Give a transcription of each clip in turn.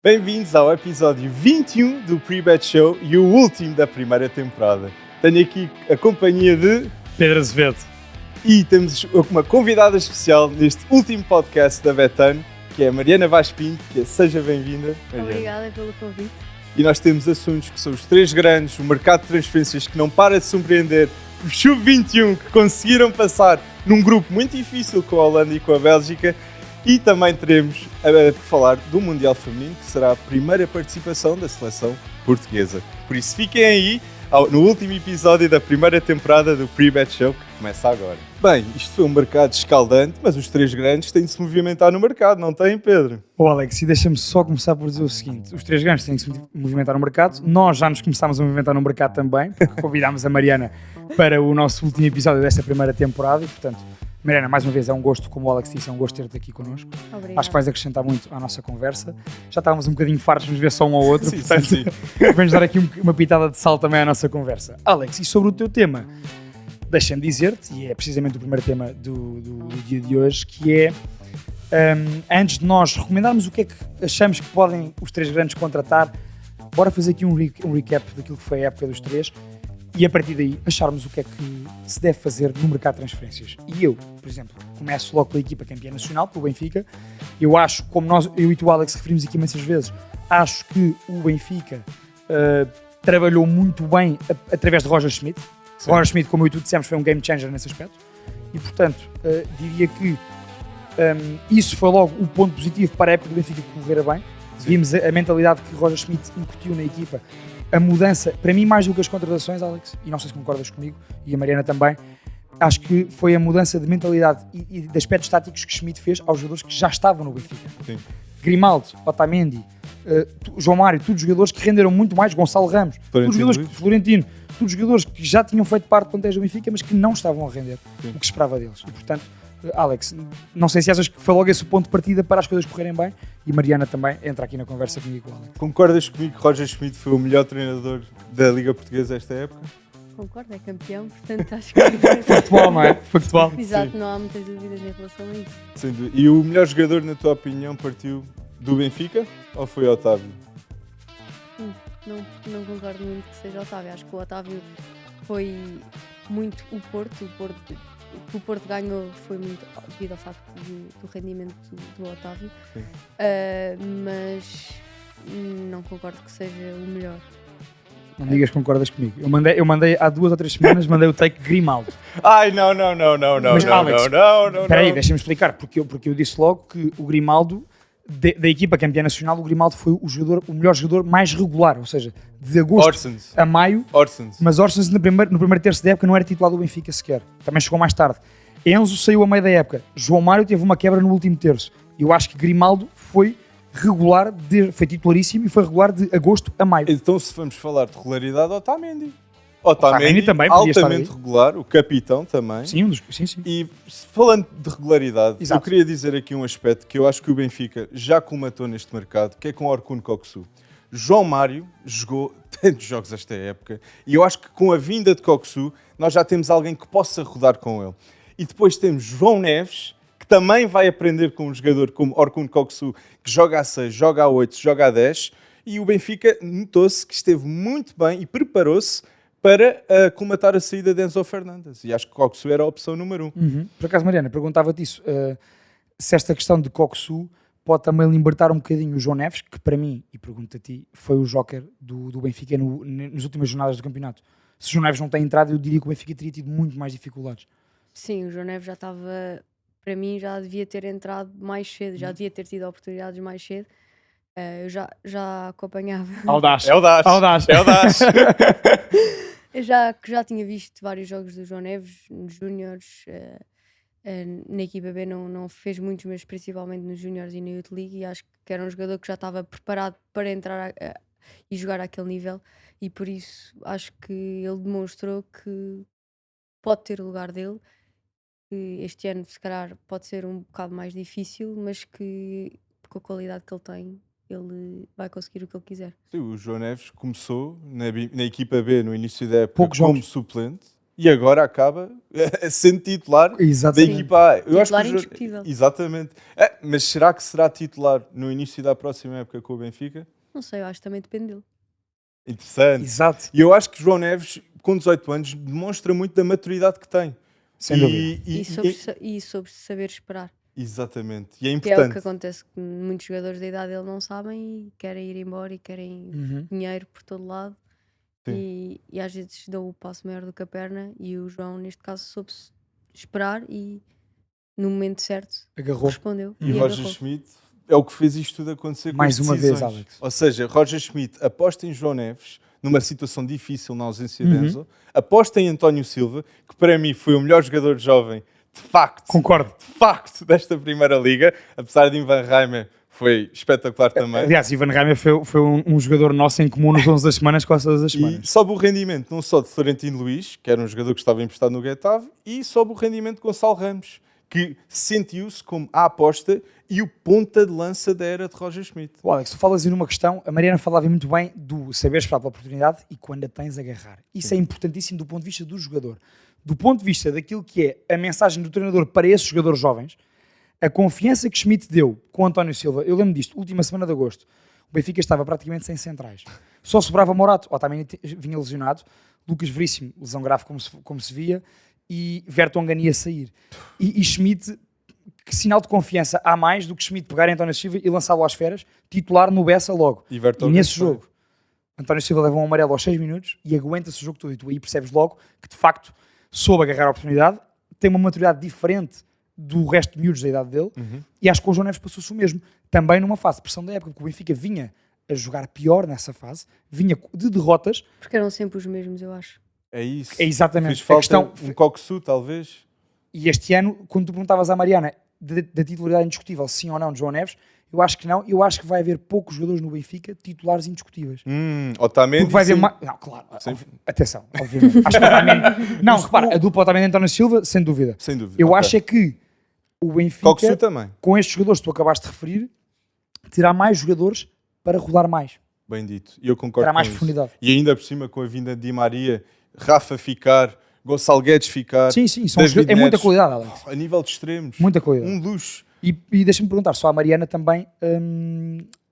Bem-vindos ao episódio 21 do Pre-Bet Show e o último da primeira temporada. Tenho aqui a companhia de Pedro Azevedo. E temos uma convidada especial neste último podcast da Betano, que é a Mariana Vaz Pinto, que seja bem-vinda, Mariana. Obrigada pelo convite. E nós temos assuntos que são os três grandes, o mercado de transferências que não para de surpreender, o Sub-21 que conseguiram passar num grupo muito difícil com a Holanda e com a Bélgica, e também teremos a falar do Mundial Feminino, que será a primeira participação da seleção portuguesa. Por isso fiquem aí no último episódio da primeira temporada do Pre-Bet Show, que começa agora. Bem, isto foi um mercado escaldante, mas os três grandes têm de se movimentar no mercado, não têm, Pedro? Alex, e deixa-me só começar por dizer o seguinte: os três grandes têm que se movimentar no mercado, nós já nos começámos a movimentar no mercado também, porque convidámos a Mariana para o nosso último episódio desta primeira temporada e, portanto, Mariana, mais uma vez é um gosto, como o Alex disse, é um gosto ter-te aqui connosco. Obrigada. Acho que vais acrescentar muito à nossa conversa. Já estávamos um bocadinho fartos de nos ver só um ao outro, Sim, portanto, sim. vamos dar aqui uma pitada de sal também à nossa conversa. Alex, e sobre o teu tema, deixa-me dizer-te, e é precisamente o primeiro tema do dia de hoje, que é, antes de nós recomendarmos o que é que achamos que podem os três grandes contratar, bora fazer aqui um recap daquilo que foi a época dos três, e a partir daí acharmos o que é que se deve fazer no mercado de transferências. E eu, por exemplo, começo logo pela equipa campeã nacional, pelo Benfica. Eu acho, como eu e tu, Alex, referimos aqui imensas vezes, acho que o Benfica trabalhou muito bem através de Roger Schmidt. Sim. Roger Schmidt, como eu e tu dissemos, foi um game changer nesse aspecto. E, portanto, diria que isso foi logo o ponto positivo para a época do Benfica correr bem. Vimos a mentalidade que Roger Schmidt incutiu na equipa. A mudança, para mim, mais do que as contratações, Alex, e não sei se concordas comigo, e a Mariana também, acho que foi a mudança de mentalidade e de aspectos táticos que Schmidt fez aos jogadores que já estavam no Benfica. Sim. Grimaldo, Otamendi, João Mário, todos jogadores que renderam muito mais, Gonçalo Ramos, todos jogadores Florentino, todos jogadores que já tinham feito parte do plantéis do Benfica, mas que não estavam a render o que se esperava deles. E, portanto, Alex, não sei se achas que foi logo esse o ponto de partida para as coisas correrem bem, e Mariana também entra aqui na conversa comigo, Alex. Concordas comigo que Roger Schmidt foi o melhor treinador da Liga Portuguesa esta época? Concordo, é campeão, portanto acho que... Futebol, não é? Futebol. Exato, Sim. não há muitas dúvidas em relação a isso. Sem dúvida. E o melhor jogador, na tua opinião, partiu do Benfica ou foi Otávio? Não concordo muito que seja o Otávio. Acho que o Otávio foi muito o que o Porto ganhou foi muito devido ao facto do rendimento do Otávio. Sim. Mas não concordo que seja o melhor. Não digas que concordas comigo. Eu mandei há 2 ou 3 semanas, mandei o take Grimaldo. Ai, não. Mas, Alex, espera aí, deixa-me explicar, porque eu disse logo que o Grimaldo, da equipa campeã nacional, o Grimaldo foi o melhor jogador mais regular, ou seja, de agosto Orsens. a maio, mas Orsens no primeiro terço da época não era titular do Benfica sequer, também chegou mais tarde. Enzo saiu a meio da época, João Mário teve uma quebra no último terço. Eu acho que Grimaldo foi regular, foi titularíssimo e foi regular de agosto a maio. Então, se vamos falar de regularidade, Otamendi. Otamendi também podia estar altamente regular, o capitão também. Sim, sim. E falando de regularidade, Exato. eu queria dizer aqui um aspecto que eu acho que o Benfica já colmatou neste mercado, que é com Orkun Koksu. João Mário jogou tantos jogos esta época e eu acho que com a vinda de Koksu nós já temos alguém que possa rodar com ele. E depois temos João Neves, que também vai aprender com um jogador como Orkun Koksu, que joga a 6, joga a 8, joga a 10, e o Benfica notou-se que esteve muito bem e preparou-se para colmatar a saída de Enzo Fernandes. E acho que Koksu era a opção número 1. Uhum. Por acaso, Mariana, perguntava-te isso, se esta questão de Koksu pode também libertar um bocadinho o João Neves, que para mim, e pergunto a ti, foi o joker do Benfica nas últimas jornadas do campeonato. Se o João Neves não tem entrado, eu diria que o Benfica teria tido muito mais dificuldades. Sim, o João Neves já estava, para mim, já devia ter entrado mais cedo, já devia ter tido oportunidades mais cedo. Eu já acompanhava. Audaz. É o Dash. Eu já tinha visto vários jogos do João Neves nos Júniores, na equipa B não fez muitos, mas principalmente nos Júniores e na Youth League, e acho que era um jogador que já estava preparado para entrar e jogar àquele nível, e por isso acho que ele demonstrou que pode ter o lugar dele, que este ano se calhar pode ser um bocado mais difícil, mas que com a qualidade que ele tem, ele vai conseguir o que ele quiser. Sim, o João Neves começou na equipa B no início da época Poucos como jogos. suplente e agora acaba sendo titular da Exatamente. equipa A. Eu acho Titular que indiscutível. Exatamente. Mas será que será titular no início da próxima época com o Benfica? Não sei, eu acho que também depende dele. Interessante. Exato. E eu acho que João Neves, com 18 anos, demonstra muito da maturidade que tem. Sem dúvida. E sobre saber esperar. Exatamente. E é Que é o que importante. acontece, que muitos jogadores da idade dele não sabem e querem ir embora e querem Uhum. dinheiro por todo lado. Sim. E às vezes dão o passo maior do que a perna. E o João, neste caso, soube esperar e no momento certo Agarrou. respondeu. E E Roger agarrou. Schmidt é o que fez isto tudo acontecer com Mais as uma vez, decisões. Alex. Ou seja, Roger Schmidt aposta em João Neves, numa situação difícil na ausência Uhum. de Enzo, aposta em António Silva, que para mim foi o melhor jogador jovem, de facto, desta primeira liga, apesar de Ivan Reimer foi espetacular também. Aliás, Ivan Reimer foi um jogador nosso em comum nos 11 das semanas, quase todas as E semanas. sobe o rendimento não só de Florentino Luís, que era um jogador que estava emprestado no Getafe, e sobe o rendimento de Gonçalo Ramos, que sentiu-se como a aposta e o ponta de lança da era de Roger Schmidt. O Alex, tu falas aí numa questão, a Mariana falava muito bem do saber esperar pela oportunidade e quando a tens agarrar. Isso é importantíssimo do ponto de vista do jogador. Do ponto de vista daquilo que é a mensagem do treinador para esses jogadores jovens, a confiança que Schmidt deu com António Silva, eu lembro disto, última semana de agosto, o Benfica estava praticamente sem centrais. Só sobrava Morato, Otamendi vinha lesionado, Lucas Veríssimo, lesão grave como se via, e Vertonghen ia sair. E Schmidt, que sinal de confiança há mais do que Schmidt pegar em António Silva e lançá-lo às feras, titular no Bessa logo. E E Vertonghen nesse foi. jogo, António Silva leva um amarelo aos 6 minutos e aguenta-se o jogo todo. E tu aí percebes logo que, de facto, soube agarrar a oportunidade, tem uma maturidade diferente do resto de miúdos da idade dele, e acho que com o João Neves passou-se o mesmo. Também numa fase de pressão da época, porque o Benfica vinha a jogar pior nessa fase, vinha de derrotas. Porque eram sempre os mesmos, eu acho. É isso. É exatamente. Fez falta A questão, um Coxu, talvez. e este ano, quando tu perguntavas à Mariana da titularidade indiscutível, sim ou não, de João Neves, eu acho que não. Eu acho que vai haver poucos jogadores no Benfica titulares indiscutíveis. Otamendi, Porque vai haver sim. mais. Não, claro. Sim. Atenção, obviamente. Acho que o Otamendi. Não, repara, a dupla Otamendi e António Silva, sem dúvida. Sem dúvida. Eu Ok. acho é que o Benfica, Coxu também. com estes jogadores que tu acabaste de referir, terá mais jogadores para rodar mais. Bem dito. E eu concordo Terá com mais isso. profundidade. E ainda por cima, com a vinda de Di Maria, Rafa ficar, Gonçalo Guedes ficar. Sim, sim, David é muita Neres. qualidade, Alex. A nível de extremos. Muita qualidade. Um luxo. E deixa-me perguntar só à Mariana também,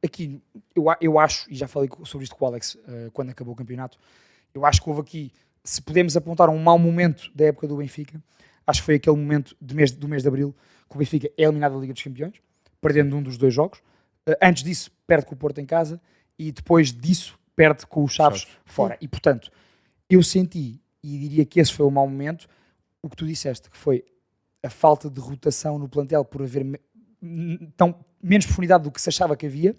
aqui, eu acho, e já falei sobre isto com o Alex quando acabou o campeonato, eu acho que houve aqui, se podemos apontar um mau momento da época do Benfica, acho que foi aquele momento do mês de Abril, que o Benfica é eliminado da Liga dos Campeões, perdendo um dos dois jogos. Antes disso, perde com o Porto em casa, e depois disso, perde com o Chaves fora. E, portanto, eu senti, e diria que esse foi o mau momento, o que tu disseste, que foi a falta de rotação no plantel por haver menos profundidade do que se achava que havia,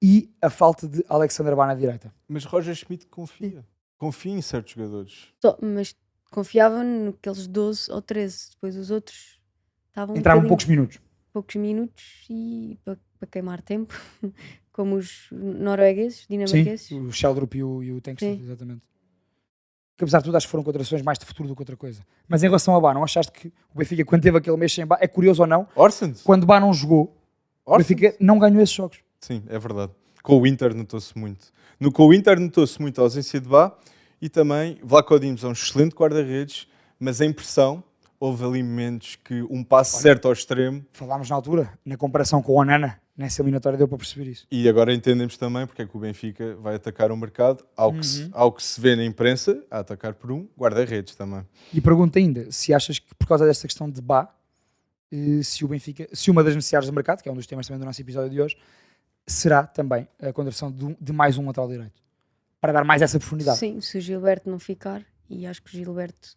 e a falta de Alexander Bá na direita. Mas Roger Schmidt confia. Confia em certos jogadores. Mas confiava naqueles 12 ou 13. Depois os outros estavam Entraram um poucos minutos. poucos minutos e para queimar tempo, como os noruegueses, dinamarqueses. Sim, o Sheldrup e o Tankstead, Sim. exatamente. Que apesar de tudo, acho que foram contratações mais de futuro do que outra coisa. Mas em relação a Bá, não achaste que o Benfica, quando teve aquele mês sem Bá, é curioso ou não, Orsens? quando Bá não jogou, o Benfica não ganhou esses jogos. Sim, é verdade. Com o Inter notou-se muito. Com o Inter notou-se muito a ausência de Bá e também Vlaco Dimos é um excelente guarda-redes, mas em pressão houve ali momentos que um passo certo ao extremo. Falámos na altura, na comparação com o Onana, nessa eliminatória deu para perceber isso. E agora entendemos também porque é que o Benfica vai atacar o mercado, ao que se vê na imprensa, a atacar por um guarda-redes também. E pergunto ainda, se achas que por causa desta questão de Bá, se o Benfica, se uma das necessidades do mercado, que é um dos temas também do nosso episódio de hoje, será também a contratação de mais um lateral direito, para dar mais essa profundidade. Sim, se o Gilberto não ficar, e acho que o Gilberto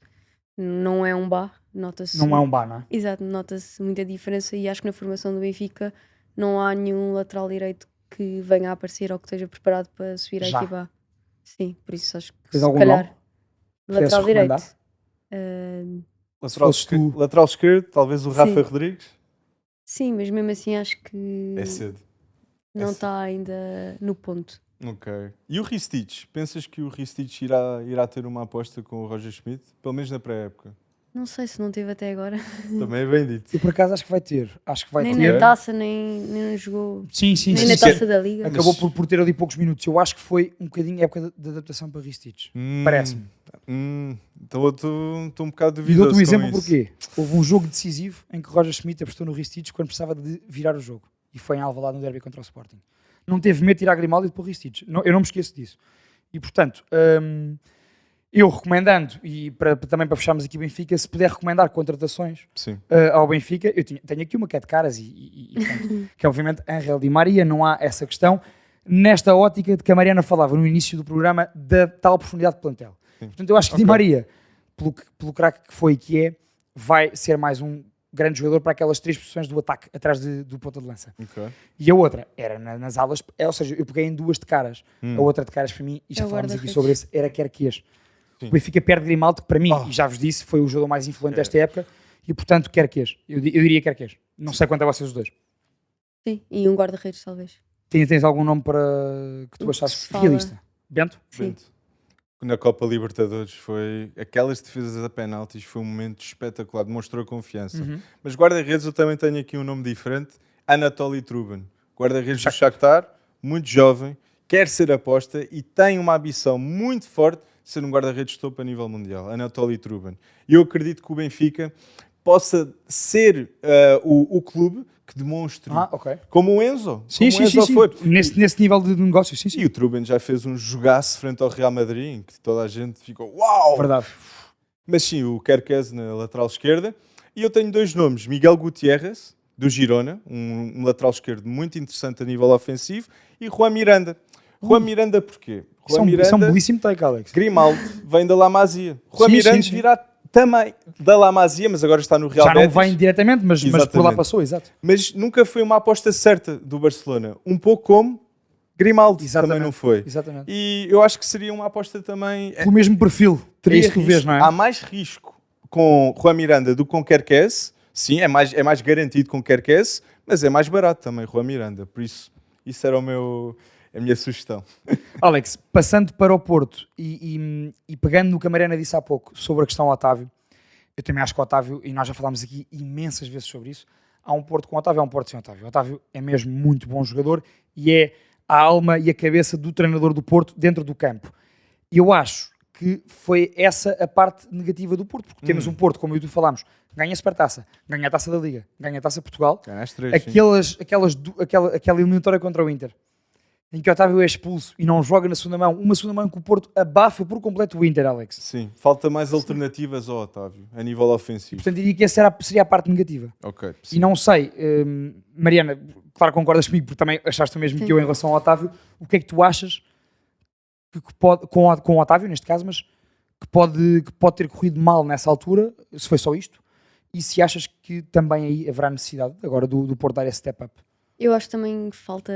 não é um Bá, nota-se. Não é um Bá, não é? Exato, nota-se muita diferença e acho que na formação do Benfica não há nenhum lateral direito que venha a aparecer ou que esteja preparado para subir à Já. equipa. Sim, por isso acho que Tens se algum calhar nome? lateral Queres recomendar? direito. Ah, Lateral esquerdo, talvez o Rafa Sim. Rodrigues. sim, mas mesmo assim acho que É cedo. não é está ainda no ponto. Ok. E o Ristich? Pensas que o Ristich irá ter uma aposta com o Roger Schmidt? Pelo menos na pré-época. Não sei se não teve até agora. Também é bem dito. Eu por acaso acho que vai ter. Acho que vai Nem ter. na taça, nem jogou. Sim, sim, Nem sim. na sim. taça da Liga. Acabou por ter ali poucos minutos. Eu acho que foi um bocadinho época de adaptação para Ristich. Parece-me. Então eu estou um bocado E duvidoso dou-te um exemplo com isso. porquê. Houve um jogo decisivo em que Roger Schmidt apostou no Ristich quando precisava de virar o jogo. E foi em Alvalade no derby contra o Sporting. Não teve medo de tirar Grimaldo e depois Ristich. Eu não me esqueço disso. E portanto, eu recomendando, e também para fecharmos aqui o Benfica, se puder recomendar contratações Sim. ao Benfica, eu tenho aqui uma que é de caras portanto, que é obviamente Ángel Di Maria, não há essa questão, nesta ótica de que a Mariana falava no início do programa da tal profundidade de plantel. Sim. Portanto, eu acho que Di Maria, pelo craque que foi e que é, vai ser mais um grande jogador para aquelas 3 posições do ataque, atrás do ponta de lança. Ok. E a outra era nas alas, ou seja, eu peguei em 2 de caras. A outra de caras para mim, e já É o falámos aqui guarda-redes. sobre esse, era Querquês. Sim. O Benfica perde Grimaldo, que para mim, Oh. e já vos disse, foi o jogador mais influente desta época, e portanto Querquês. Eu diria Querquês. Não sei quanto a vocês os dois. Sim, e um guarda-redes, talvez. Tens algum nome para que tu O que achasses se fala. realista? Bento? Sim. Bento. Na Copa Libertadores foi aquelas defesas a penaltis, foi um momento espetacular, demonstrou confiança. Mas guarda-redes eu também tenho aqui um nome diferente, Anatoly Trubin, guarda-redes do Shakhtar, muito jovem, quer ser aposta e tem uma ambição muito forte de ser um guarda-redes topo a nível mundial, Anatoly Trubin. E eu acredito que o Benfica possa ser o clube que demonstre, Ok. como o Enzo, Sim, como o sim, Enzo sim. foi. Nesse nível de negócio, sim, sim. E o Trubin já fez um jogaço frente ao Real Madrid, em que toda a gente ficou uau! Verdade. Mas sim, o Querquez na lateral esquerda. E eu tenho 2 nomes, Miguel Gutierrez, do Girona, um lateral esquerdo muito interessante a nível ofensivo, e Juan Miranda. Juan Miranda porquê? Isso Juan é um Miranda, belíssimo take, Alex. Grimaldo, vem da La Masia. Juan Sim, Miranda sim. virá também da La Masia, mas agora está no Real Já não Betis. vem diretamente, mas por lá Exatamente. passou, exato. Mas nunca foi uma aposta certa do Barcelona. Um pouco como Grimaldo Exatamente. também não foi. Exatamente. E eu acho que seria uma aposta também... Pelo mesmo perfil. É isso que tu vês, não é? Há mais risco com Juan Miranda do que com Querquez. Sim, é mais garantido com Querquez, mas é mais barato também Juan Miranda. Por isso era a minha sugestão. Alex, passando para o Porto e pegando no que a Mariana disse há pouco sobre a questão Otávio, eu também acho que o Otávio, e nós já falámos aqui imensas vezes sobre isso, há um Porto com Otávio, há um Porto sem Otávio. O Otávio é mesmo muito bom jogador e é a alma e a cabeça do treinador do Porto dentro do campo. E eu acho que foi essa a parte negativa do Porto, porque temos um Porto, como eu e tu falámos, ganha a Supertaça, ganha a Taça da Liga, ganha a Taça de Portugal, Ganha as 3, sim. aquela eliminatória contra o Inter, em que o Otávio é expulso e não joga na segunda mão, uma segunda mão que o Porto abafa por completo o Inter, Alex. Sim, falta mais alternativas ao Otávio, a nível ofensivo. Portanto, diria que essa seria a parte negativa. Ok, E não sei, Mariana, claro que concordas comigo, porque também achaste o mesmo que eu em relação ao Otávio, o que é que tu achas que pode, com o Otávio neste caso, mas que pode ter corrido mal nessa altura, se foi só isto, e se achas que também aí haverá necessidade agora do Porto dar esse step up Eu acho também que falta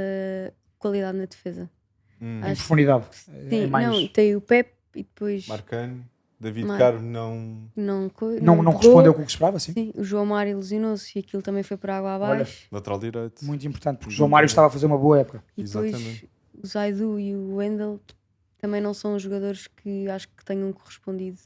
qualidade na defesa. em Acho- profundidade? Sim, É mais- não, tem o Pep e depois Marcano, David Mar- Carmo não... não não pegou. respondeu com o que esperava, sim. Sim, o João Mário ilusionou-se e aquilo também foi por água abaixo. Lateral direito. Muito importante, porque o João Mário estava a fazer uma boa época. E depois Exatamente. o Zaidu e o Wendel também não são jogadores que acho que tenham correspondido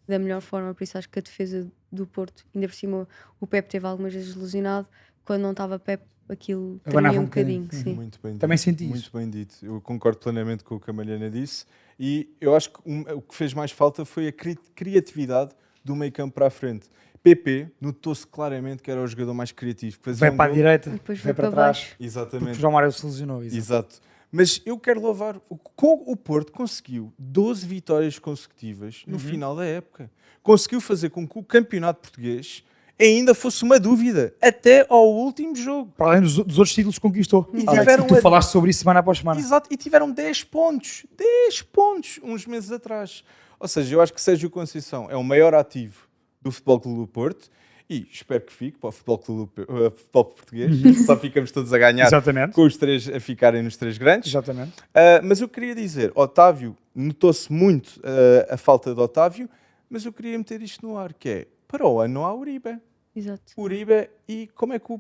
da melhor forma, por isso acho que a defesa do Porto, ainda por cima o Pep teve algumas vezes lesionado, quando não estava Pep aquilo Abanava tremia um um bocadinho, bocadinho. sim. Muito bem dito. Também senti Muito isso. bem dito. Eu concordo plenamente com o que a Mariana disse. E eu acho que o que fez mais falta foi a criatividade do meio campo para a frente. PP notou-se claramente que era o jogador mais criativo. Que fazia Vai para a gol. direita, E depois vai foi para trás, baixo. porque Exatamente. o João Mário se lesionou. exato. Exato. Mas eu quero louvar o Porto conseguiu 12 vitórias consecutivas no final da época. Conseguiu fazer com que o campeonato português ainda fosse uma dúvida até ao último jogo. Para além dos outros títulos que conquistou. E Alex, tiveram tu a- falaste sobre isso semana após semana. Exato, e tiveram 10 pontos. 10 pontos uns meses atrás. Ou seja, eu acho que Sérgio Conceição é o maior ativo do Futebol Clube do Porto e espero que fique para o futebol português. Só ficamos todos a ganhar Exatamente. com os 3 a ficarem nos 3 grandes. Exatamente. Mas eu queria dizer, Otávio, notou-se muito a falta de Otávio, mas eu queria meter isto no ar, que é, para o ano não há Uribe. Exato. Uribe e como é que o...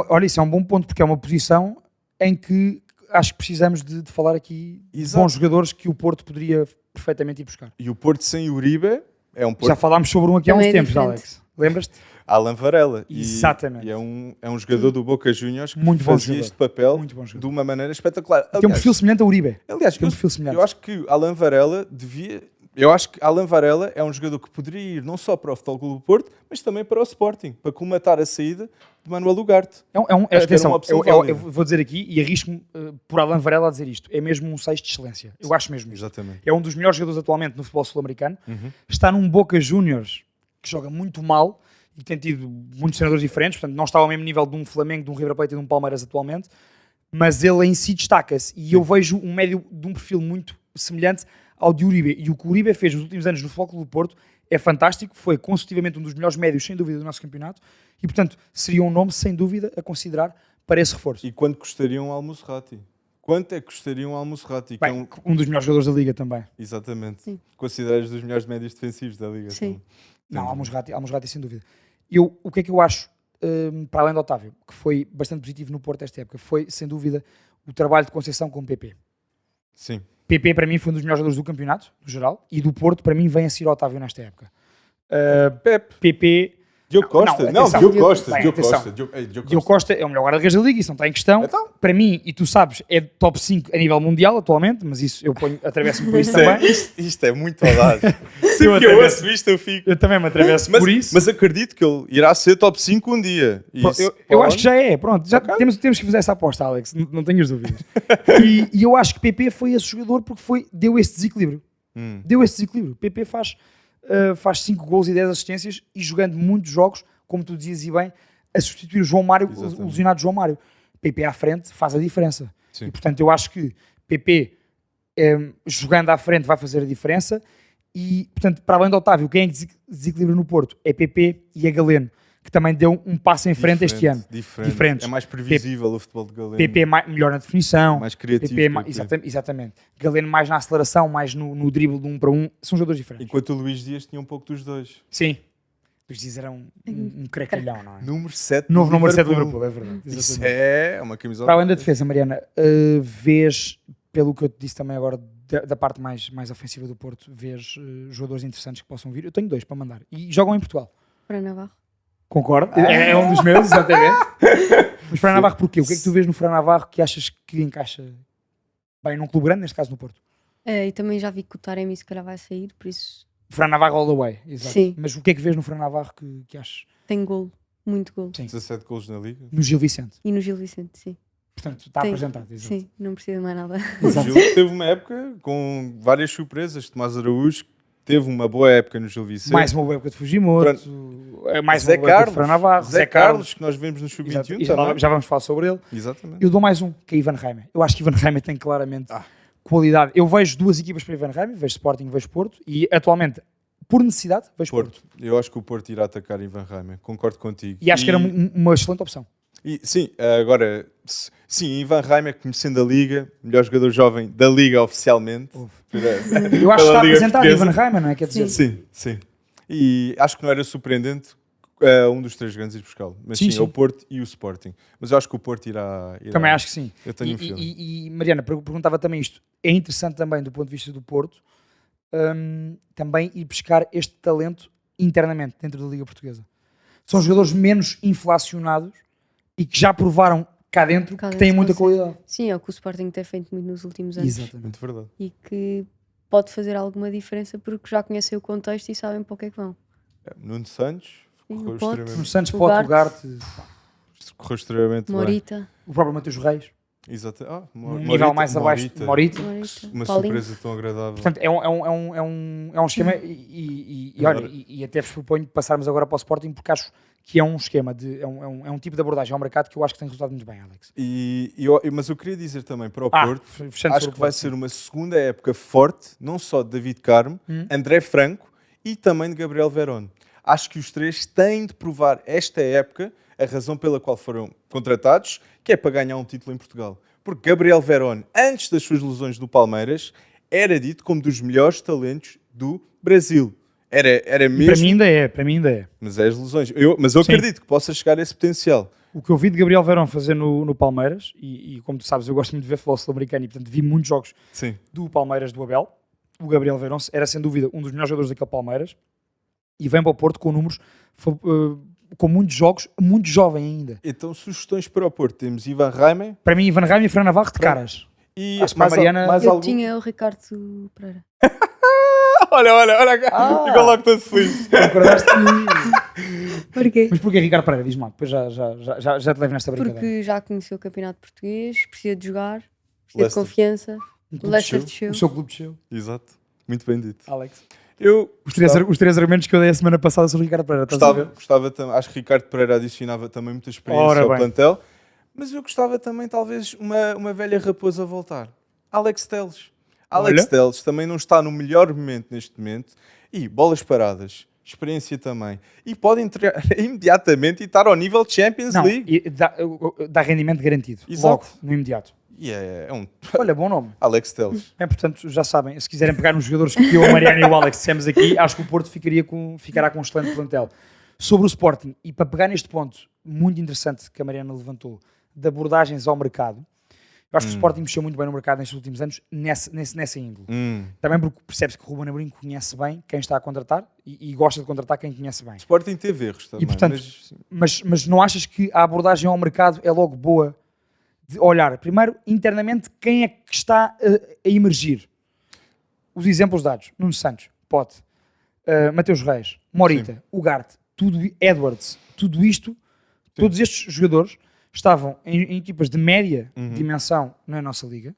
Olha, isso é um bom ponto, porque é uma posição em que acho que precisamos de falar aqui de Exato. bons jogadores que o Porto poderia perfeitamente ir buscar. E o Porto sem Uribe é um Já Porto. falámos sobre um aqui há uns Também é tempos, diferente. Alex. Lembras-te? Alan Varela. Exatamente. E é um jogador do Boca Juniors que Muito bom fazia jogador. este papel Muito bom jogador. de uma maneira espetacular. Tem um perfil semelhante a Uribe. Aliás, Tem um perfil semelhante. eu acho que Alan Varela devia... Eu acho que Alan Varela é um jogador que poderia ir não só para o Futebol Clube do Porto, mas também para o Sporting, para colmatar a saída de Manuel Ugarte. Atenção, era uma opção eu válida. vou dizer aqui e arrisco-me por Alan Varela a dizer isto. É mesmo um 6 de excelência. Eu acho mesmo isto. Exatamente. É um dos melhores jogadores atualmente no futebol sul-americano. Uhum. Está num Boca Juniors que joga muito mal e tem tido muitos treinadores diferentes. Portanto, não está ao mesmo nível de um Flamengo, de um River Plate e de um Palmeiras atualmente. Mas ele em si destaca-se. E eu vejo um médio de um perfil muito semelhante ao de Uribe. E o que o Uribe fez nos últimos anos no Futebol Clube do Porto é fantástico. Foi consecutivamente um dos melhores médios, sem dúvida, do nosso campeonato. E, portanto, seria um nome, sem dúvida, a considerar para esse reforço. E quanto custaria um Al-Musrati? Quanto é que custaria um Al-Musrati? Que é Bem, um dos melhores jogadores da Liga também. Exatamente. Sim. Consideras dos melhores médios defensivos da Liga. Sim. Não, Al-Musrati sem dúvida. O que é que eu acho, para além do Otávio, que foi bastante positivo no Porto esta época, foi, sem dúvida, o trabalho de Conceição com o PP. Sim. PP, para mim, foi um dos melhores jogadores do campeonato, no geral, e do Porto, para mim, vem a seguir o Otávio nesta época. Pep. PP... Diogo Costa. não, Não, atenção. Diogo Costa. Bem, Diogo atenção. Costa. Diogo Diogo Costa é o melhor guarda-redes da Liga, isso não está em questão. Então? Para mim, e tu sabes, é top 5 a nível mundial atualmente, mas isso eu atravesso-me por isso também. Isto é muito audaz. Eu Sempre que eu atravesso- ouço isto eu fico... Eu também me atravesso por isso. Mas acredito que ele irá ser top 5 um dia. E Pô, isso eu pode- acho que já é, pronto. Já Ok. temos que fazer essa aposta, Alex, não tenhas dúvidas. E eu acho que PP foi esse jogador porque deu esse desequilíbrio. Deu esse desequilíbrio. PP faz 5 gols e 10 assistências e jogando muitos jogos, como tu dizias e bem, a substituir o João Mário, Exatamente. o lesionado João Mário. PP à frente faz a diferença. Sim. E portanto eu acho que PP jogando à frente vai fazer a diferença e portanto para além do Otávio, quem é que desequilibra no Porto é PP e a Galeno, que também deu um passo em frente este ano. Diferentes. É mais previsível o futebol de Galeno. PP melhor na definição, Mais criativo. PP PP. exatamente. Galeno mais na aceleração, mais no drible de 1 para 1, são jogadores diferentes. Enquanto o Luís Dias tinha um pouco dos dois. Sim. Os Dias era um cracalhão, não é? Número 7 Novo número 7 do Liverpool, é verdade. Isso Exatamente. é uma camisola. Para além da defesa, Mariana, vês, pelo que eu te disse também agora, da parte mais ofensiva do Porto, vês jogadores interessantes que possam vir. Eu tenho 2 para mandar. E jogam em Portugal. Para Navarro. Concordo. É um dos meus, exatamente. Mas Fran Navarro porquê? O que é que tu vês no Fran Navarro que achas que encaixa bem num clube grande, neste caso no Porto? E também já vi que o Taremi se calhar vai sair, por isso Fran Navarro all the way, exato. Sim. Mas o que é que vês no Fran Navarro que achas? tem golo, muito golo. Sim. 17 golos na Liga. No Gil Vicente. E no Gil Vicente, sim. Portanto, está Tem. apresentado. Exato. Sim, não precisa mais nada. O Exato. Gil teve uma época com várias surpresas. Tomás Araújo teve uma boa época no Gil Vicente. Mais uma boa época de Fujimoto, mais Zé uma boa época de Fran Navarro, Zé Carlos, que nós vemos no Exato. Sub-21 E já, também. já vamos falar sobre ele. Exatamente. Eu dou mais um, que é Ivan Reimer. Eu acho que Ivan Reimer tem claramente qualidade. Eu vejo 2 equipas para Ivan Reimer, vejo Sporting e vejo Porto, e atualmente, por necessidade, vejo Porto. Eu acho que o Porto irá atacar Ivan Reimer. Concordo contigo. E acho que era uma excelente opção. Sim, agora, sim, Ivan Reimer, conhecendo a Liga, melhor jogador jovem da Liga oficialmente. Eu acho que está Liga apresentado Portuguesa. Ivan Reimer, não é? Quer dizer, Sim. E acho que não era surpreendente um dos 3 grandes ir buscá-lo. Mas Sim, sim, sim. é o Porto e o Sporting. Mas eu acho que o Porto irá... também acho que sim. Eu tenho um feeling. E Mariana, perguntava também isto. É interessante também, do ponto de vista do Porto, também ir buscar este talento internamente, dentro da Liga Portuguesa. São jogadores menos inflacionados e que já provaram cá dentro Cá que dentro têm muita consegue. qualidade. Sim, é o que o Sporting tem feito muito nos últimos anos. Exatamente. Muito verdade. E que pode fazer alguma diferença porque já conhecem o contexto e sabem para o que é que vão. Nuno Santos Sim, correu o Pote. No extremamente, Santos, O Pote, Garte. Ugarte, correu extremamente bem. Morita. o próprio Mateus Reis. Exato. Um nível mais abaixo de Morita. Uma Paulinho. surpresa tão agradável. Portanto, é um esquema e olha, e até vos proponho passarmos agora para o Sporting porque acho que é um esquema, é um tipo de abordagem ao mercado que eu acho que tem resultado muito bem, Alex. Mas eu queria dizer também para o Porto, fechando acho sobre que vai o Porto, ser uma segunda época forte, não só de David Carmo, André Franco e também de Gabriel Verón. Acho que os 3 têm de provar esta época a razão pela qual foram contratados, que é para ganhar um título em Portugal. Porque Gabriel Verón, antes das suas lesões do Palmeiras, era dito como dos melhores talentos do Brasil. Era mesmo... Para mim ainda é. Mas é as lesões. Mas eu Sim. acredito que possa chegar a esse potencial. O que eu vi de Gabriel Verón fazer no Palmeiras, e como tu sabes, eu gosto muito de ver futebol sul-americano e portanto vi muitos jogos Sim. do Palmeiras do Abel. O Gabriel Verón era sem dúvida um dos melhores jogadores daquele Palmeiras. e vem para o Porto com números, com muitos jogos, muito jovem ainda. Então, sugestões para o Porto. Temos Ivan Reimer Para mim, Ivan Raim e Fran Navarro de caras. e Acho que para a Mariana- mais Eu algum? tinha o Ricardo Pereira. Olha cá. Ficou logo todo feliz. Concordaste? Porquê? Mas porquê Ricardo Pereira? Diz-me lá, depois já te levo nesta brincadeira. Porque já conheceu o campeonato português, precisa de jogar, precisa de Leicester. confiança. Um clube Leicester desceu, desceu. o seu clube desceu. Exato. Muito bem dito. Alex. Eu Os três argumentos que eu dei a semana passada sobre o Ricardo Pereira. Estás a ver? acho que Ricardo Pereira adicionava também muita experiência Ora ao bem. plantel, mas eu gostava também, talvez, uma velha raposa a voltar. Alex Telles. Alex Olha. Telles também não está no melhor momento neste momento. E bolas paradas, experiência também. E pode entrar imediatamente e estar ao nível de Champions Não, League. e dá rendimento garantido. Exato. Logo, no imediato. E é um Olha, bom nome. Alex Telles. É, portanto, já sabem, se quiserem pegar nos jogadores que eu, a Mariana e o Alex dissemos aqui, acho que o Porto ficará com um excelente plantel. Sobre o Sporting, e para pegar neste ponto muito interessante que a Mariana levantou, de abordagens ao mercado, eu acho que o Sporting mexeu muito bem no mercado nestes últimos anos, nessa índole. Também porque percebe-se que o Ruben Amorim conhece bem quem está a contratar e gosta de contratar quem conhece bem. Sporting teve erros também. E, portanto, mas Mas não achas que a abordagem ao mercado é logo boa de olhar, primeiro, internamente, quem é que está a emergir? Os exemplos dados, Nuno Santos, Pote, Mateus Reis, Morita, Ugarte, Edwards, tudo isto, todos estes jogadores estavam em equipas de média dimensão na nossa liga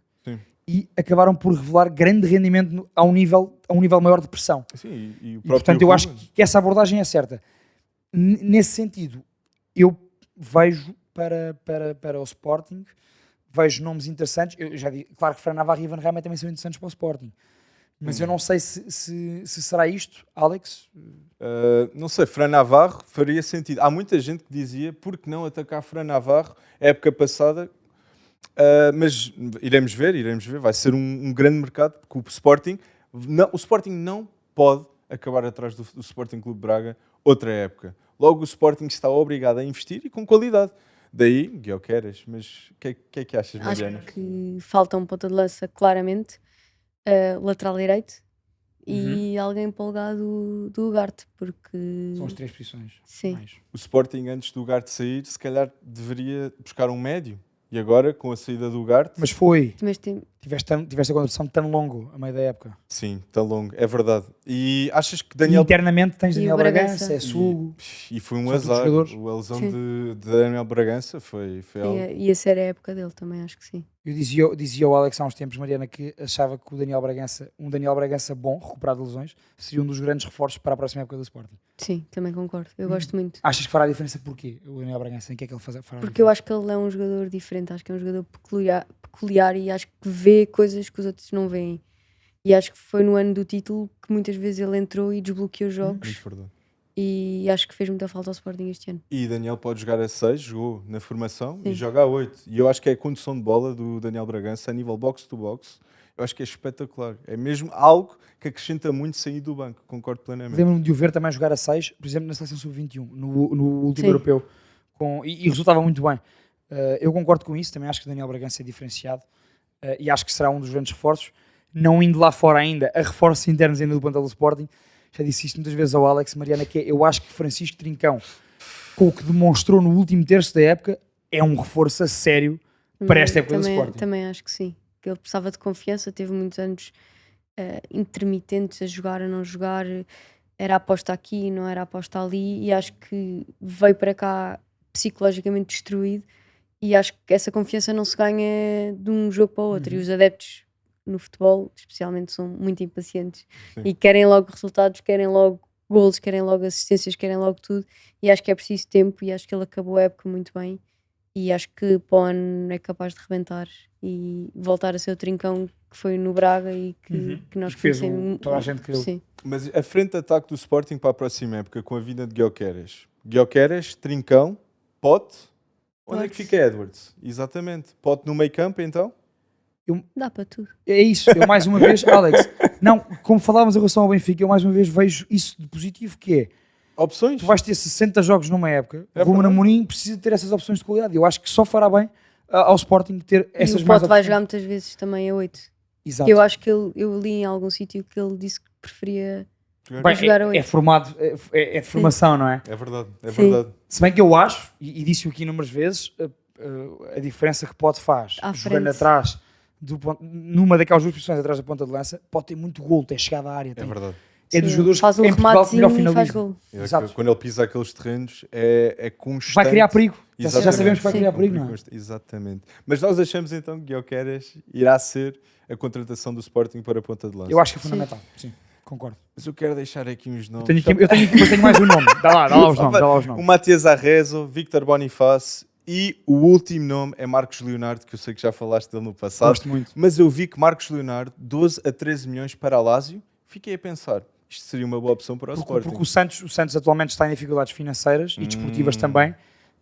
e acabaram por revelar grande rendimento a um nível maior de pressão. sim, e o E, próprio portanto, eu acho Ruben. que essa abordagem é certa. Nesse sentido, eu vejo para o Sporting, vejo nomes interessantes. Eu já digo, claro que Fran Navarro e Ivan Raima também são interessantes para o Sporting. Mas eu não sei se será isto, Alex. Não sei, Fran Navarro faria sentido. Há muita gente que dizia por que não atacar Fran Navarro época passada, mas iremos ver, vai ser um grande mercado, porque o Sporting não pode acabar atrás do Sporting Clube de Braga outra época. Logo o Sporting está obrigado a investir e com qualidade. Daí, Guioqueras, mas o que é que achas, Mariana? Acho que falta um ponta de lança, claramente, lateral direito e alguém para o lugar do Ugarte, porque São as três posições. sim. Mais. O Sporting, antes do Ugarte sair, se calhar deveria buscar um médio. E agora, com a saída do Ugarte, Mas foi. Mas tem, Tiveste a condução tão longo a meio da época. sim, está longo, é verdade. E achas que Daniel... Internamente tens E Daniel o Bragança. Bragança, é Sugo. E foi um São todos azar. jogadores. A lesão Sim. de Daniel Bragança foi algo... ia ser a época dele também, acho que sim. Eu dizia ao Alex há uns tempos, Mariana, que achava que um Daniel Bragança bom, recuperado de lesões, seria um dos grandes reforços para a próxima época do Sporting. Sim, também concordo. Eu gosto muito. Achas que fará a diferença porquê? O Daniel Bragança, em que é que ele fará a Porque eu diferença? acho que ele é um jogador diferente, acho que é um jogador peculiar e acho que vê coisas que os outros não veem. E acho que foi no ano do título que muitas vezes ele entrou e desbloqueou jogos Muito verdade. e acho que fez muita falta ao Sporting este ano. E Daniel pode jogar a 6, jogou na formação e Sim. joga a 8. E eu acho que é a condução de bola do Daniel Bragança a nível box-to-box. Eu acho que é espetacular. É mesmo algo que acrescenta muito sair do banco. Concordo plenamente. Lembro-me de o ver também jogar a 6, por exemplo, na seleção sub-21, no último Sim. europeu, e resultava muito bem. Eu concordo com isso, também acho que o Daniel Bragança é diferenciado e acho que será um dos grandes reforços. Não indo lá fora ainda, a reforços internos ainda do plantel do Sporting, já disse isto muitas vezes ao Alex, Mariana, que eu acho que Francisco Trincão, com o que demonstrou no último terço da época, é um reforço a sério para esta época do Sporting. Também acho que sim. Que ele precisava de confiança, teve muitos anos intermitentes a jogar, a não jogar, era aposta aqui, não era aposta ali, e acho que veio para cá psicologicamente destruído, e acho que essa confiança não se ganha de um jogo para o outro, e os adeptos no futebol, especialmente, são muito impacientes e querem logo resultados, querem logo golos, querem logo assistências, querem logo tudo, e acho que é preciso tempo, e acho que ele acabou a época muito bem, e acho que para o ano é capaz de rebentar e voltar a ser o Trincão que foi no Braga e que nós Que fez conhecemos. toda a gente queriu. Sim. Mas a frente de ataque do Sporting para a próxima época, com a vinda de Guioqueras, Trincão, Pote, onde é que Pote. fica Edwards? Exatamente. Pote no meio campo, então? Dá para tudo. É isso, eu mais uma vez, Alex, não, como falávamos em relação ao Benfica, eu mais uma vez vejo isso de positivo, que é, Opções? tu vais ter 60 jogos numa época, É o Ruben verdade. Amorim precisa ter essas opções de qualidade. Eu acho que só fará bem ao Sporting ter essas E o mais Pote vai opções. jogar muitas vezes também a 8. Exato. Eu acho que eu li em algum sítio que ele disse que preferia jogar. Bem, jogaram é isso. formado, é de formação, não é? É verdade, é Sim. verdade. Se bem que eu acho, e disse-o aqui inúmeras vezes, a diferença que pode faz À jogando frente. atrás, numa daquelas duas posições atrás da ponta de lança, pode ter muito gol, tem chegada à área. É Tem, verdade. é dos Sim, jogadores faz que um em Portugal que melhor rematezinho e faz finaliza. gol. É Exato. que quando ele pisa aqueles terrenos é constante. Vai criar perigo. Já Exatamente. sabemos que vai Sim. criar perigo, não é? Exatamente. Mas nós achamos então que Gyökeres irá ser a contratação do Sporting para a ponta de lança. Eu acho que é fundamental. Sim, concordo. Mas eu quero deixar aqui uns nomes. Depois tenho mais um nome. Dá lá os nomes. Dá lá os O nomes. Matias Arrezo, Victor Boniface e o último nome é Marcos Leonardo, que eu sei que já falaste dele no passado. Gosto muito. Mas eu vi que Marcos Leonardo, 12 a 13 milhões para a Lazio, fiquei a pensar, isto seria uma boa opção para o Sporting. Porque o Santos atualmente está em dificuldades financeiras e desportivas também.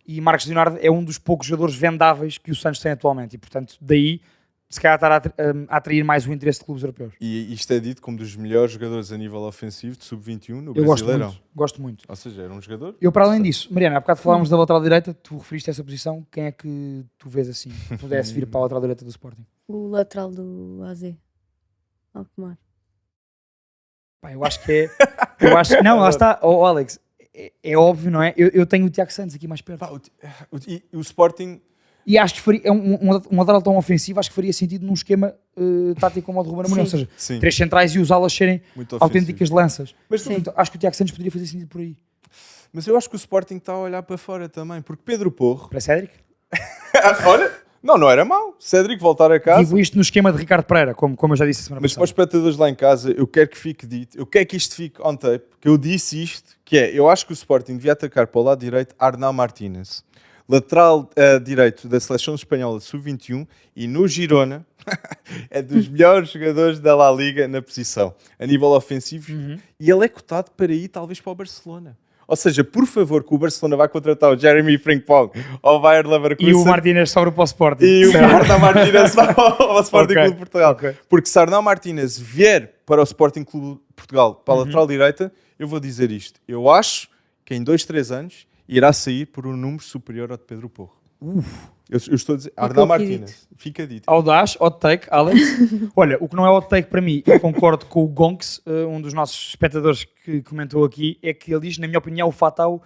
E Marcos Leonardo é um dos poucos jogadores vendáveis que o Santos tem atualmente. E, portanto, daí, se calhar, estar a atrair mais o interesse de clubes europeus. E isto é dito como dos melhores jogadores a nível ofensivo de sub-21 no Eu gosto Brasileirão. muito. Gosto muito. Ou seja, era um jogador. Eu, para além disso, Mariana, há bocado falámos da lateral direita, tu referiste a essa posição. Quem é que tu vês assim, que pudesse vir para a lateral direita do Sporting? O lateral do AZ. Alkmaar. Pá, eu acho que é. Não, lá está. Oh, Alex, é óbvio, não é? Eu tenho o Tiago Santos aqui mais perto. Pá, o Sporting... E acho que faria, um lateral tão ofensivo, acho que faria sentido num esquema tático como o de Ruben Amorim, ou seja, Sim. três centrais e os alas serem Muito ofensivo. autênticas lanças. Mas, Então, acho que o Tiago Santos poderia fazer sentido por aí. mas eu acho que o Sporting está a olhar para fora também, porque Pedro Porro... Para Cédric? Olha, não era mau. Cédric voltar a casa. Digo isto no esquema de Ricardo Pereira, como eu já disse a semana Mas para os passada. espectadores lá em casa, eu quero que fique dito, eu quero que isto fique on tape, que eu disse isto, que é, eu acho que o Sporting devia atacar para o lado direito Arnau Martínez, lateral direito da seleção espanhola sub-21 e no Girona é dos melhores jogadores da La Liga na posição, a nível ofensivo, e ele é cotado para ir talvez para o Barcelona. Ou seja, por favor, que o Barcelona vai contratar o Jeremy Frimpong ou o Bayer Leverkusen E o Martínez sobra para o Sporting. e o Certo. Arnau Martínez vai ao Sporting Ok, Clube de Portugal. ok. Porque se Arnau Martínez vier para o Sporting Clube de Portugal, para a lateral direita, eu vou dizer isto. Eu acho que em 2-3 anos irá sair por um número superior ao de Pedro Porro. Eu estou a dizer, Arnau aqui Martínez. Fica dito. Audaz, hot take, Alex. Olha, o que não é hot take para mim, eu concordo com o Gonks, um dos nossos espectadores que comentou aqui, é que ele diz, na minha opinião, o Fatau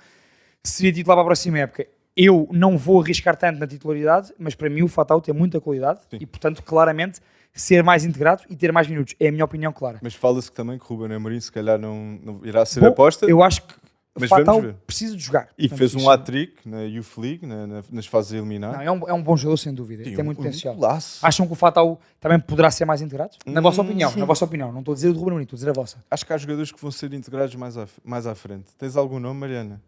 seria titular para a próxima época. Eu não vou arriscar tanto na titularidade, mas para mim o Fatau tem muita qualidade e, portanto, claramente, ser mais integrado e ter mais minutos. É a minha opinião clara. Mas fala-se que também que o Ruben Amorim se calhar não irá ser Bom, aposta. Eu acho que Mas o Fatau vamos ver. precisa de jogar. E Portanto, fez um isso- hat-trick na Youth League, nas fases a eliminar. Não, é um bom jogador, sem dúvida. Tem muito potencial. Golaço. Acham que o Fatau também poderá ser mais integrado? Na vossa opinião, sim. na vossa opinião. Não estou a dizer o do Ruben Amorim, estou a dizer a vossa. Acho que há jogadores que vão ser integrados mais à frente. Tens algum nome, Mariana?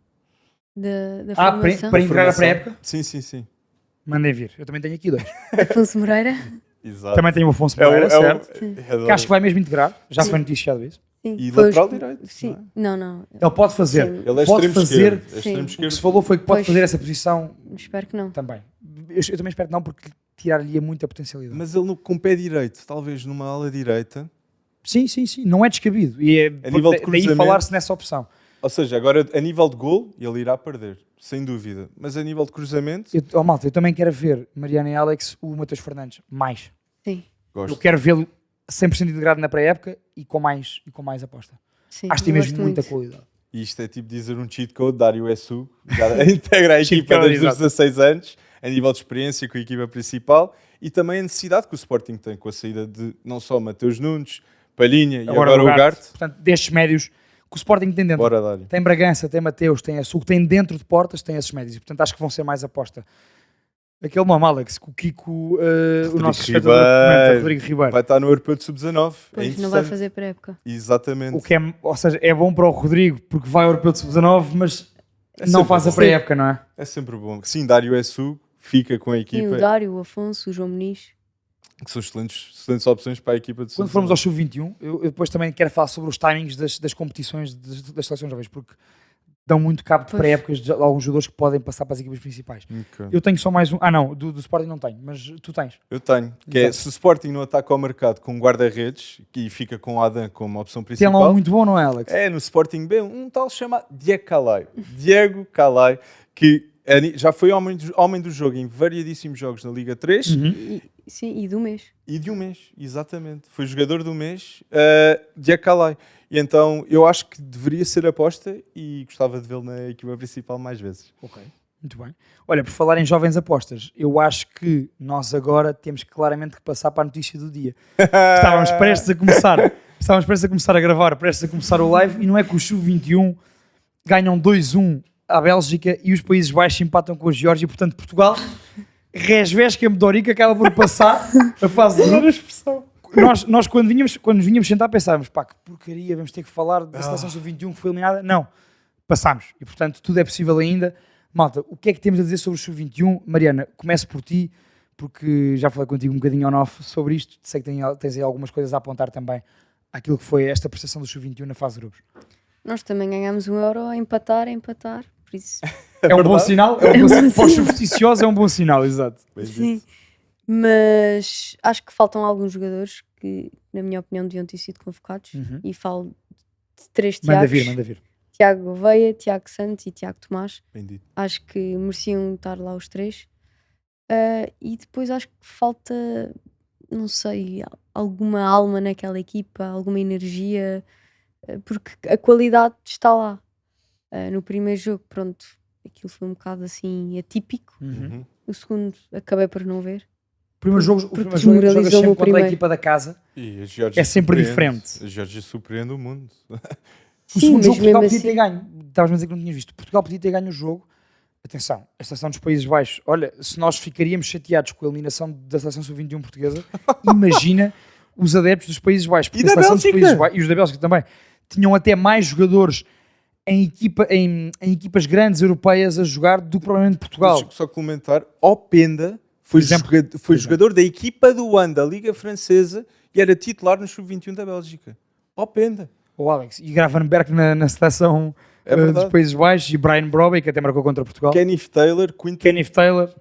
Da Para formação. integrar a pré-época? Sim. Mandem vir. Eu também tenho aqui dois. Afonso Moreira. Exato. Também tenho o Afonso Moreira, certo? é Que acho que vai mesmo integrar. Já foi noticiado isso. Sim, E foi lateral os- direito, Sim. não é? Não. Ele pode fazer. Sim. Ele é Pode extremo fazer. esquerdo. É extremo Sim. O que esquerdo. se falou foi que pode Pois. fazer essa posição Espero que não. também. Eu também espero que não, porque tirar-lhe muita potencialidade. Mas ele com o pé direito, talvez numa ala direita. Sim. Não é descabido. E é nível de daí cruzamento- falar-se nessa opção. Ou seja, agora a nível de gol, ele irá perder, sem dúvida. Mas a nível de cruzamento, Malta, eu também quero ver, Mariana e Alex, o Matheus Fernandes mais. Sim. Eu gosto. quero vê-lo 100% integrado na pré-época e com mais aposta. Sim, Acho que tem eu mesmo gosto muita muito. qualidade. E isto é tipo dizer um cheat code, Dário Essu, já integra a Cheat equipa code, desde os exato. 16 anos, a nível de experiência com a equipa principal, e também a necessidade que o Sporting tem com a saída de não só Mateus Nunes, Palhinha e agora o Ugarte. Portanto, destes médios que o Sporting tem dentro. Bora, Dário. Tem Bragança, tem Mateus, tem Açul, tem dentro de portas, tem esses médios. E, portanto, acho que vão ser mais aposta. Aquele nome, Alex, que o Kiko, o nosso espectador comenta, Rodrigo Ribeiro. Vai estar no Europeu de Sub-19. É Pois, não vai interessante. fazer pré-época. Exatamente. O que é, ou seja, é bom para o Rodrigo, porque vai ao Europeu de Sub-19, mas É não sempre faz a bom. pré-época, não é? É sempre bom. Sim, Dário Essu fica com a Sim, equipa, o Dário, o Afonso, o João Muniz. que são excelentes opções para a equipa de Quando Sub-19. formos ao Sub-21, eu depois também quero falar sobre os timings das competições das seleções jovens, porque dão muito cabo de Pois. pré-épocas de alguns jogadores que podem passar para as equipas principais. Ok. Eu tenho só mais um. Ah, não, do Sporting não tenho, mas tu tens. Eu tenho. Que é, Exato. se o Sporting não ataca ao mercado com guarda-redes e fica com o Adam como opção Tem principal, lá um muito bom, não é, Alex? é no Sporting B um tal chamado Diego Calai. Diego Calai, que Já foi homem do jogo em variadíssimos jogos na Liga 3 Sim, e do mês. e de um mês, exatamente. Foi jogador do mês de Acalay. E então eu acho que deveria ser aposta e gostava de vê-lo na equipa principal mais vezes. Ok, muito bem. Olha, por falar em jovens apostas, eu acho que nós agora temos claramente que passar para a notícia do dia. Estávamos prestes a começar a gravar, prestes a começar o live, e não é que o Sub-21 ganham 2-1 à Bélgica e os Países Baixos empatam com a Geórgia, portanto Portugal resvesca Dorica acaba por passar a fase de grupos. Nós quando nos vinhamos sentar pensávamos, pá, que porcaria, vamos ter que falar da seleção Sub-21 que foi eliminada. Não, passámos e portanto tudo é possível ainda. Malta, o que é que temos a dizer sobre o Sub-21? Mariana, começo por ti, porque já falei contigo um bocadinho on-off sobre isto, sei que tens aí algumas coisas a apontar também àquilo que foi esta prestação do Sub-21 na fase de grupos. Nós também ganhámos 1 euro a empatar, por isso. É um bom sinal, é um bom sinal. Para os supersticiosos é um bom sinal, exato. Sim, mas acho que faltam alguns jogadores que, na minha opinião, deviam ter sido convocados. E falo de 3 Tiagos. Manda vir. Tiago Gouveia, Tiago Santos e Tiago Tomás. Bendito. Acho que mereciam estar lá os 3. E depois acho que falta, não sei, alguma alma naquela equipa, alguma energia, porque a qualidade está lá. No primeiro jogo, pronto, aquilo foi um bocado assim atípico. O segundo acabei por não ver. O primeiro jogo jogas sempre contra a equipa da casa. E a Geórgia é sempre diferente. A Geórgia surpreende o mundo. O segundo jogo Portugal podia ter ganho. Estavas a dizer que não tinhas visto. Portugal podia ter ganho o jogo. Atenção, a seleção dos Países Baixos. Olha, se nós ficaríamos chateados com a eliminação da seleção sub-21 portuguesa, imagina os adeptos dos Países Baixos. E da Bélgica. E os da Bélgica também. Tinham até mais jogadores em equipas grandes europeias a jogar do que provavelmente Portugal. Deixa só comentar. Openda foi jogador da equipa do ano da Liga Francesa e era titular no sub-21 da Bélgica. Openda. O Alex. E Gravenberg na seleção dos Países Baixos e Brian Brobby, que até marcou contra Portugal. Kenneth Taylor.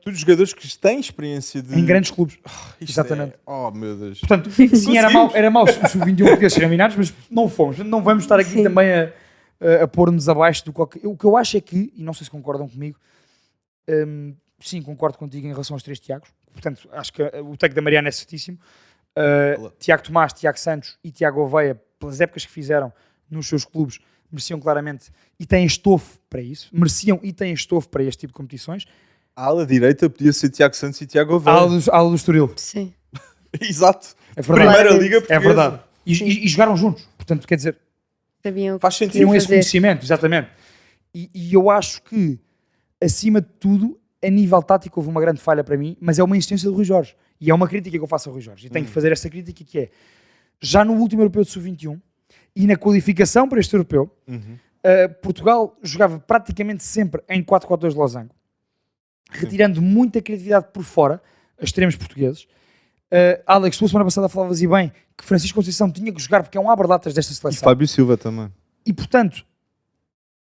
Todos jogadores que têm experiência em grandes clubes. Exatamente. Oh, meu Deus. Portanto, sim, era mau os sub-21 portugueses serem eliminados, mas não fomos. Não vamos estar aqui também a pôr-nos abaixo do qualquer... O que eu acho é que, e não sei se concordam comigo, sim, concordo contigo em relação aos 3 Tiagos. Portanto, acho que o take da Mariana é certíssimo. Tiago Tomás, Tiago Santos e Tiago Gouveia, pelas épocas que fizeram nos seus clubes, mereciam claramente e têm estofo para isso. Mereciam e têm estofo para este tipo de competições. A ala direita podia ser Tiago Santos e Tiago Gouveia. A ala do Estoril. Sim. Exato. É verdade. Primeira Liga Portuguesa. É verdade. E jogaram juntos. Portanto, quer dizer, faz sentido. Tinham esse conhecimento, exatamente. E eu acho que, acima de tudo, a nível tático houve uma grande falha para mim, mas é uma insistência do Rui Jorge. E é uma crítica que eu faço ao Rui Jorge. E tenho que fazer esta crítica que é, já no último Europeu de Sub-21 e na qualificação para este Europeu, Portugal jogava praticamente sempre em 4-4-2 de losango, retirando muita criatividade por fora, a extremos portugueses. Alex, tu a semana passada falavas e bem que Francisco Conceição tinha que jogar porque é um abre-latas desta seleção. E Fábio Silva também. E portanto,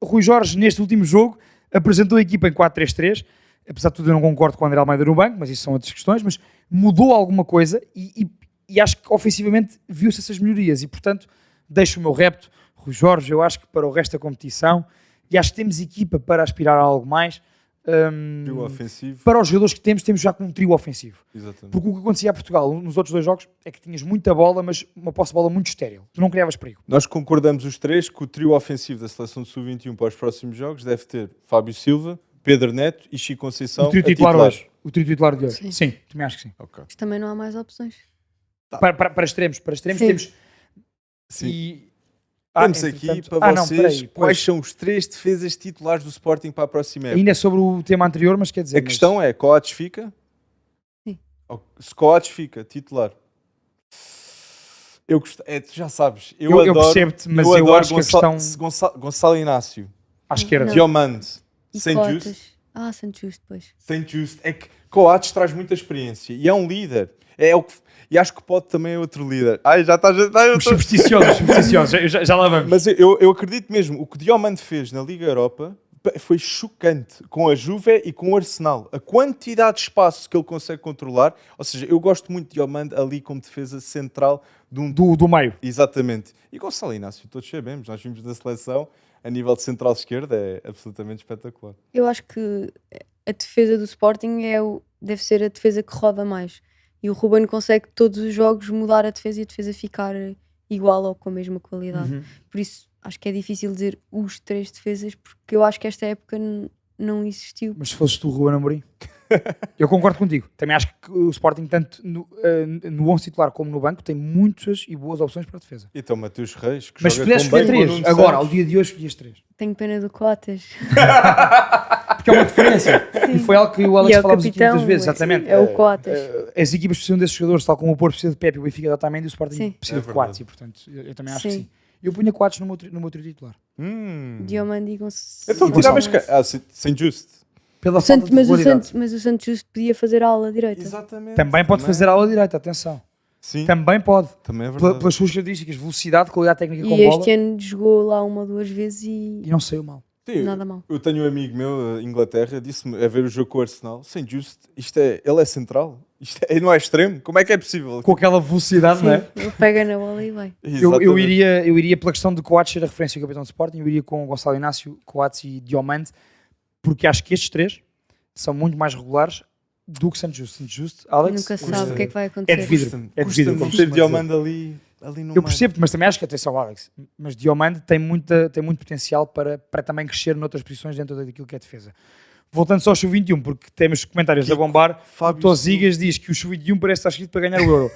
Rui Jorge neste último jogo apresentou a equipa em 4-3-3, apesar de tudo eu não concordo com o André Almeida no banco, mas isso são outras questões, mas mudou alguma coisa e acho que ofensivamente viu-se essas melhorias e portanto deixo o meu repto, Rui Jorge, eu acho que para o resto da competição, e acho que temos equipa para aspirar a algo mais. Trio ofensivo. Para os jogadores que temos já com um trio ofensivo. Exatamente. Porque o que acontecia a Portugal nos outros 2 jogos é que tinhas muita bola, mas uma posse de bola muito estéril. Tu não criavas perigo. Nós concordamos os 3 que o trio ofensivo da seleção de sub-21 para os próximos jogos deve ter Fábio Silva, Pedro Neto e Chico Conceição. O trio titular hoje. O trio titular de hoje. Sim, também acho que sim. Okay. Mas também não há mais opções. Para extremos temos... Sim. Temos aqui para vocês quais são os 3 defesas titulares do Sporting para a próxima época. Ainda é sobre o tema anterior, mas quer dizer... A questão é, Coates fica? Sim. Se Coates fica, titular. Eu gosto, tu já sabes. Eu percebo-te, mas eu acho que a questão... Gonçalo Inácio. À esquerda. Diomande. Saint Just. Saint Just, depois. Saint Just. É que Coates traz muita experiência e é um líder. E acho que pode também outro líder. Já está. Os supersticiosos, já lá vamos. Mas eu acredito mesmo, o que Diomande fez na Liga Europa Foi chocante com a Juve e com o Arsenal. A quantidade de espaço que ele consegue controlar. Ou seja, eu gosto muito de Diomande ali como defesa central de um... Do meio. Exatamente. E Gonçalo Inácio, todos sabemos, nós vimos na seleção, a nível de central esquerda, é absolutamente espetacular. Eu acho que a defesa do Sporting deve ser a defesa que roda mais. E o Ruben consegue todos os jogos mudar a defesa e a defesa ficar igual ou com a mesma qualidade. Uhum. Por isso acho que é difícil dizer os 3 defesas, porque eu acho que esta época não existiu. Mas se fosses tu, Ruben Amorim, eu concordo contigo. Também acho que o Sporting, tanto no 11 titular como no banco, tem muitas e boas opções para a defesa. Então, Mateus Reis, que Mas se joga pudesses tão escolher bem com o 3, Nuno agora, Santos. ao dia de hoje, escolhias 3. Tenho pena do Cotas. Porque é uma diferença. E foi algo que o E Alex é o falámos aqui capitão, muitas vezes, exatamente. é o Cotas. As equipas precisam desses jogadores, tal como o Porto precisa de Pepe e o Benfica de Otamendi, o Sporting Sim. precisa É de verdade. Coates, e portanto, eu também acho que Sim. sim. Eu punha Coates no meu trio titular. Diomande e Gonçalo. Então E tiravas... Gonçalves. sem Just. Pela falta de Mas o regularidade. Santos Justo podia fazer a ala direita. Exatamente. Também pode fazer a ala direita, atenção. Sim, Também pode. também é verdade. Pelas suas características, velocidade, qualidade técnica com E bola. este ano jogou lá uma ou duas vezes E não saiu mal. Sim, nada mal. eu tenho um amigo meu, Inglaterra, disse-me a ver o jogo com o Arsenal, sem Just, ele é central, não é extremo, como é que é possível? Com aquela velocidade, não é? Ele pega na bola e vai. Eu iria pela questão de Coates ser a referência do capitão de Sporting, eu iria com Gonçalo Inácio, Coates e Diomande, porque acho que estes 3 são muito mais regulares do que Santos Justo. Santos Justo, Alex, Nunca custa- sabe o que é que vai acontecer. É de vidro. Custa-me É de vidro, como ter costuma Diomande ali no Eu percebo, mas também acho que, atenção, Alex, mas Diomande tem muito potencial para também crescer noutras posições dentro daquilo que é defesa. Voltando só ao Sub-21, porque temos comentários a bombar, Fábio o Tosigas diz que o Sub-21 parece estar escrito para ganhar o Euro.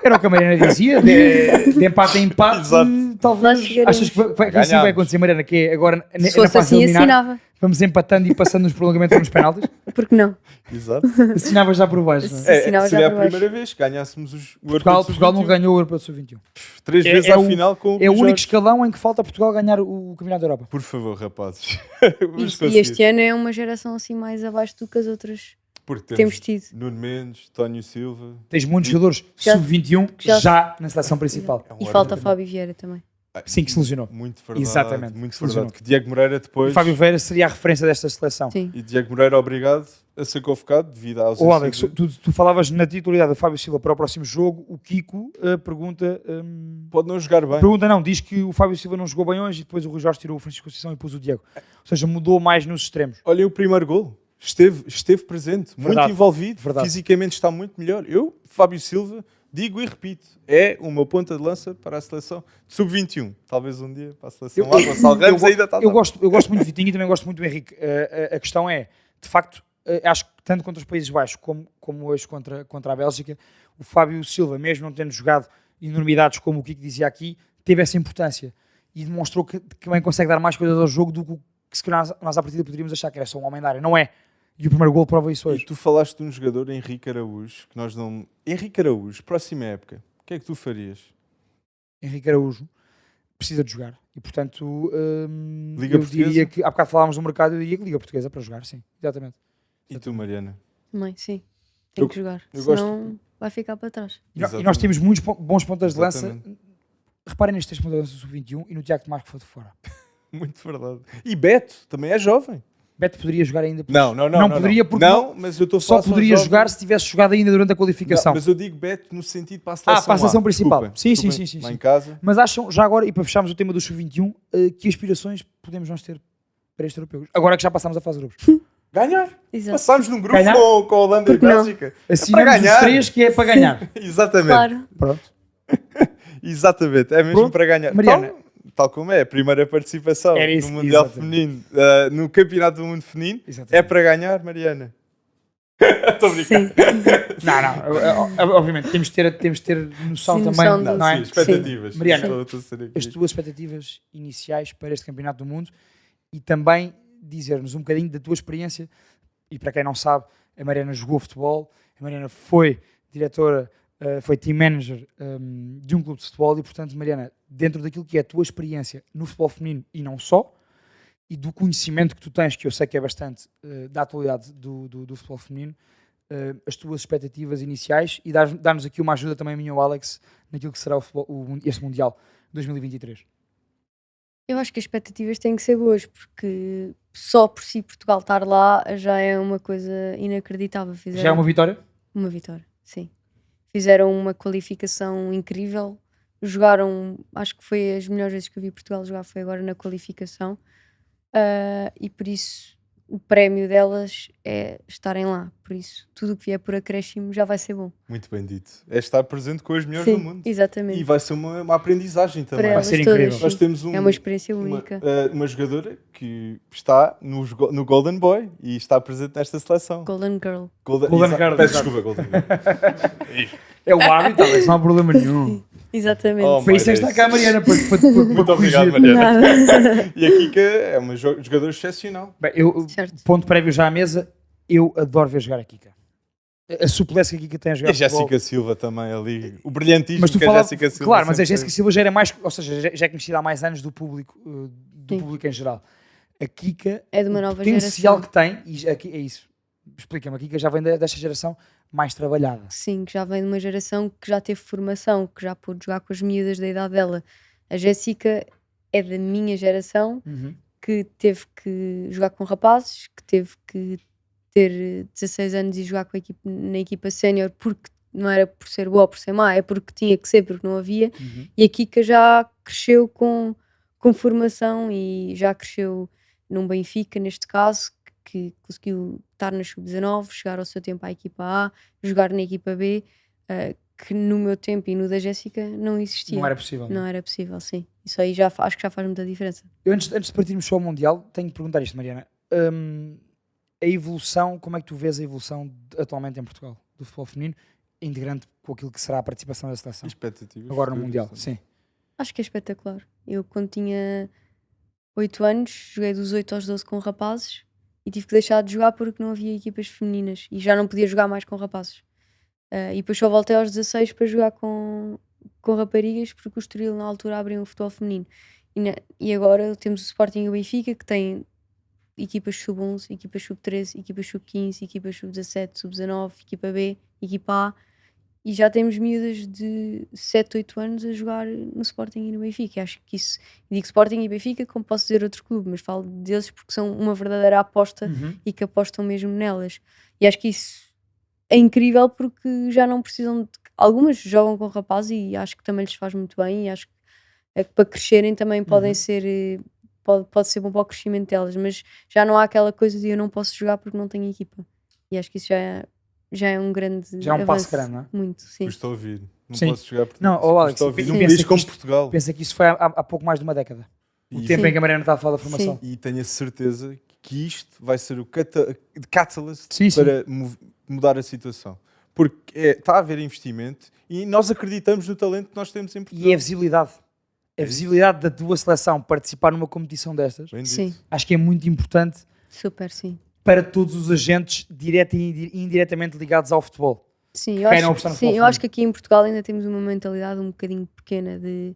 Era o que a Mariana dizia, de empate em empate, Exato. Nós talvez. chegaremos. Achas que assim vai Ganhámos. acontecer, Mariana, que é agora Se na fosse fase assim, eliminar, assinava. vamos empatando e passando nos prolongamentos ou nos penaltis? Porque não? Exato. Assinavas já por baixo, não é? Assinava já Seria a por baixo. primeira vez que ganhássemos o Portugal não ganhou o Europeu de Sub-21. 3 vezes é à o- final com É o único Jorge. escalão em que falta Portugal ganhar o Campeonato da Europa. Por favor, rapazes. E, Vamos e conseguir. este ano é uma geração assim mais abaixo do que as outras Porque que temos tido. Nuno Mendes, Tónio Silva. Tens muitos jogadores Já- sub-21 já- já na seleção principal. É um E ótimo falta tema. Fábio Vieira também. Sim, que se lesionou. Muito verdade. Exatamente, Muito se lesionou. verdade. Que Diego Moreira depois. O Fábio Vieira seria a referência desta seleção. Sim. E Diego Moreira, obrigado a ser convocado devido à ausência. Ô Alex, de- tu falavas na titularidade do Fábio Silva para o próximo jogo. O Kiko pergunta. Pode não jogar bem. Pergunta não, diz que o Fábio Silva não jogou bem hoje e depois o Rui Jorge tirou o Francisco Conceição e pôs o Diego. Ou seja, mudou mais nos extremos. Olha o primeiro gol. Esteve presente, Verdade. muito envolvido, Verdade. fisicamente está muito melhor. Eu, Fábio Silva, digo e repito, é o meu ponta de lança para a seleção de sub-21. Talvez um dia para a seleção lá, Gonçalo Ramos ainda está. Eu gosto muito do Vitinho e também gosto muito do Henrique. A questão é, de facto, acho que tanto contra os Países Baixos como hoje contra a Bélgica, o Fábio Silva, mesmo não tendo jogado enormidades como o Kiko dizia aqui, teve essa importância e demonstrou que também consegue dar mais coisas ao jogo do que se calhar nós à partida poderíamos achar que era só um homem da área. Não é. E o primeiro gol prova isso E hoje. tu falaste de um jogador, Henrique Araújo, que nós não. Henrique Araújo, próxima época, o que é que tu farias? Henrique Araújo precisa de jogar e, portanto, Liga eu Portuguesa? diria que, há bocado falámos do mercado, eu diria que Liga Portuguesa para jogar, sim, exatamente. E tu, Mariana? Também, sim. Tem Eu- que jogar. eu gosto- Senão vai ficar para trás. E nós Exatamente. temos muitos bons pontas de lança. Exatamente. Reparem nestes 3 pontas de lança do sub-21 e no Tiago Tomás que foi de fora. Muito verdade. E Beto, também é jovem. Beto poderia jogar ainda. Não poderia porque não, mas eu estou a só falar poderia jogar se tivesse jogado ainda durante a qualificação. Não, mas eu digo Beto no sentido para a seleção. para a seleção lá. principal. Desculpem, Sim. lá sim. em casa. Mas acham, já agora, e para fecharmos o tema do sub-21, que aspirações podemos nós ter para este europeu? Agora que já passámos a fase de grupos. Ganhar. Exato. Passámos num grupo Ganhar? com a Holanda e Porque não? Bélgica. Assinamos para os ganhar. 3 que é para ganhar. Exatamente. Claro. Pronto. Exatamente. É mesmo Pronto. para ganhar. Mariana. Tal como é, a primeira participação Era isso, no Mundial exatamente. Feminino, no Campeonato do Mundo Feminino, Exatamente. é para ganhar, Mariana. Estou a brincar. Sim. Não. Obviamente, temos de ter noção Sim, também, noção não é? Sim, expectativas. Mariana, Estou a ser aqui. As tuas expectativas iniciais para este Campeonato do Mundo e também dizer-nos um bocadinho da tua experiência. E para quem não sabe, a Mariana jogou futebol, a Mariana foi diretora, foi team manager de um clube de futebol e, portanto, Mariana, dentro daquilo que é a tua experiência no futebol feminino e não só, e do conhecimento que tu tens, que eu sei que é bastante da atualidade do futebol feminino, as tuas expectativas iniciais e dar-nos aqui uma ajuda também a mim e ao Alex naquilo que será este Mundial 2023. Eu acho que as expectativas têm que ser boas, porque só por si Portugal estar lá já é uma coisa inacreditável. Já é Fizeram uma vitória? uma vitória, sim. Fizeram uma qualificação incrível. Jogaram, acho que foi as melhores vezes que eu vi Portugal jogar foi agora na qualificação. E por isso o prémio delas é estarem lá. Por isso, tudo o que vier por acréscimo já vai ser bom. Muito bem dito. É estar presente com os melhores Sim, do mundo. exatamente. E vai ser uma aprendizagem Para também. Vai elas ser todas, incrível. sim. Nós temos É uma experiência única. uma jogadora que está no Golden Boy e está presente nesta seleção. Golden Girl. Golden Exato. Girl, Peço exato. desculpa, Golden Girl. É o árbitro, Alex, não há problema nenhum. Exatamente. Oh, Para isso é que está cá a Mariana, para Muito obrigado, corrigir. Mariana. Nada. E a Kika é uma jogadora excepcional. Bem, eu, Certo. ponto prévio já à mesa, eu adoro ver jogar a Kika. A suplência que a Kika tem a E jogar a Jéssica futebol. Silva também ali. O brilhantismo Mas tu que fala, a Jéssica Silva claro, mas a sempre Jéssica teve. Silva já era mais, ou seja, já é conhecida há mais anos do público Sim. em geral. A Kika, É de uma o nova potencial geração. que tem, e aqui é isso, explica-me, a Kika já vem desta geração mais trabalhada. Sim, que já vem de uma geração que já teve formação, que já pôde jogar com as miúdas da idade dela. A Jéssica é da minha geração, que teve que jogar com rapazes, que teve que ter 16 anos e jogar com na equipa sénior, porque não era por ser boa ou por ser má, é porque tinha que ser, porque não havia. E a Kika já cresceu com formação e já cresceu num Benfica, neste caso, que conseguiu estar na sub-19, chegar ao seu tempo à equipa A, jogar na equipa B, que no meu tempo e no da Jéssica não existia. Não era possível. Não era possível, sim. Isso aí acho que já faz muita diferença. Eu, antes de partirmos só ao Mundial, tenho que perguntar isto, Mariana. A evolução, como é que tu vês a evolução atualmente em Portugal, do futebol feminino, integrante com aquilo que será a participação da seleção? Expectativas. Agora no futuras Mundial, também. sim. Acho que é espetacular. Eu, quando tinha 8 anos, joguei dos 8 aos 12 com rapazes e tive que deixar de jogar porque não havia equipas femininas e já não podia jogar mais com rapazes. E depois só voltei aos 16 para jogar com raparigas porque o Estoril na altura abriu o futebol feminino. E agora temos o Sporting e o Benfica que têm equipas sub-11, equipas sub-13, equipas sub-15, equipas sub-17, sub-19, equipa B, equipa A. E já temos miúdas de 7, 8 anos a jogar no Sporting e no Benfica. Acho que isso, digo Sporting e Benfica como posso dizer outro clube, mas falo deles porque são uma verdadeira aposta e que apostam mesmo nelas. E acho que isso é incrível porque já não precisam de... Algumas jogam com rapazes e acho que também lhes faz muito bem e acho que para crescerem também podem ser... Pode ser bom para o crescimento delas, mas já não há aquela coisa de eu não posso jogar porque não tenho equipa. E acho que isso já é um grande Já é um passo avanço. grande, não é? Muito, sim. Custa ouvir. Não Sim. posso jogar porque Não, ó, Alex, custa ouvir. sim, Um pensa país que como isto- Portugal. Pensa que isso foi há pouco mais de uma década. O E- tempo Sim. em que a Mariana está a falar da formação. E tenho a certeza que isto vai ser o catalyst Sim, sim. para mudar a situação. Porque está a haver investimento e nós acreditamos no talento que nós temos em Portugal. E é a visibilidade. A É isso. visibilidade da tua seleção participar numa competição destas, Bem dito. Sim, acho que é muito importante super, sim. para todos os agentes direta e indiretamente ligados ao futebol. Sim, Quem não eu apostar no acho, sim, futebol eu acho que aqui em Portugal ainda temos uma mentalidade um bocadinho pequena de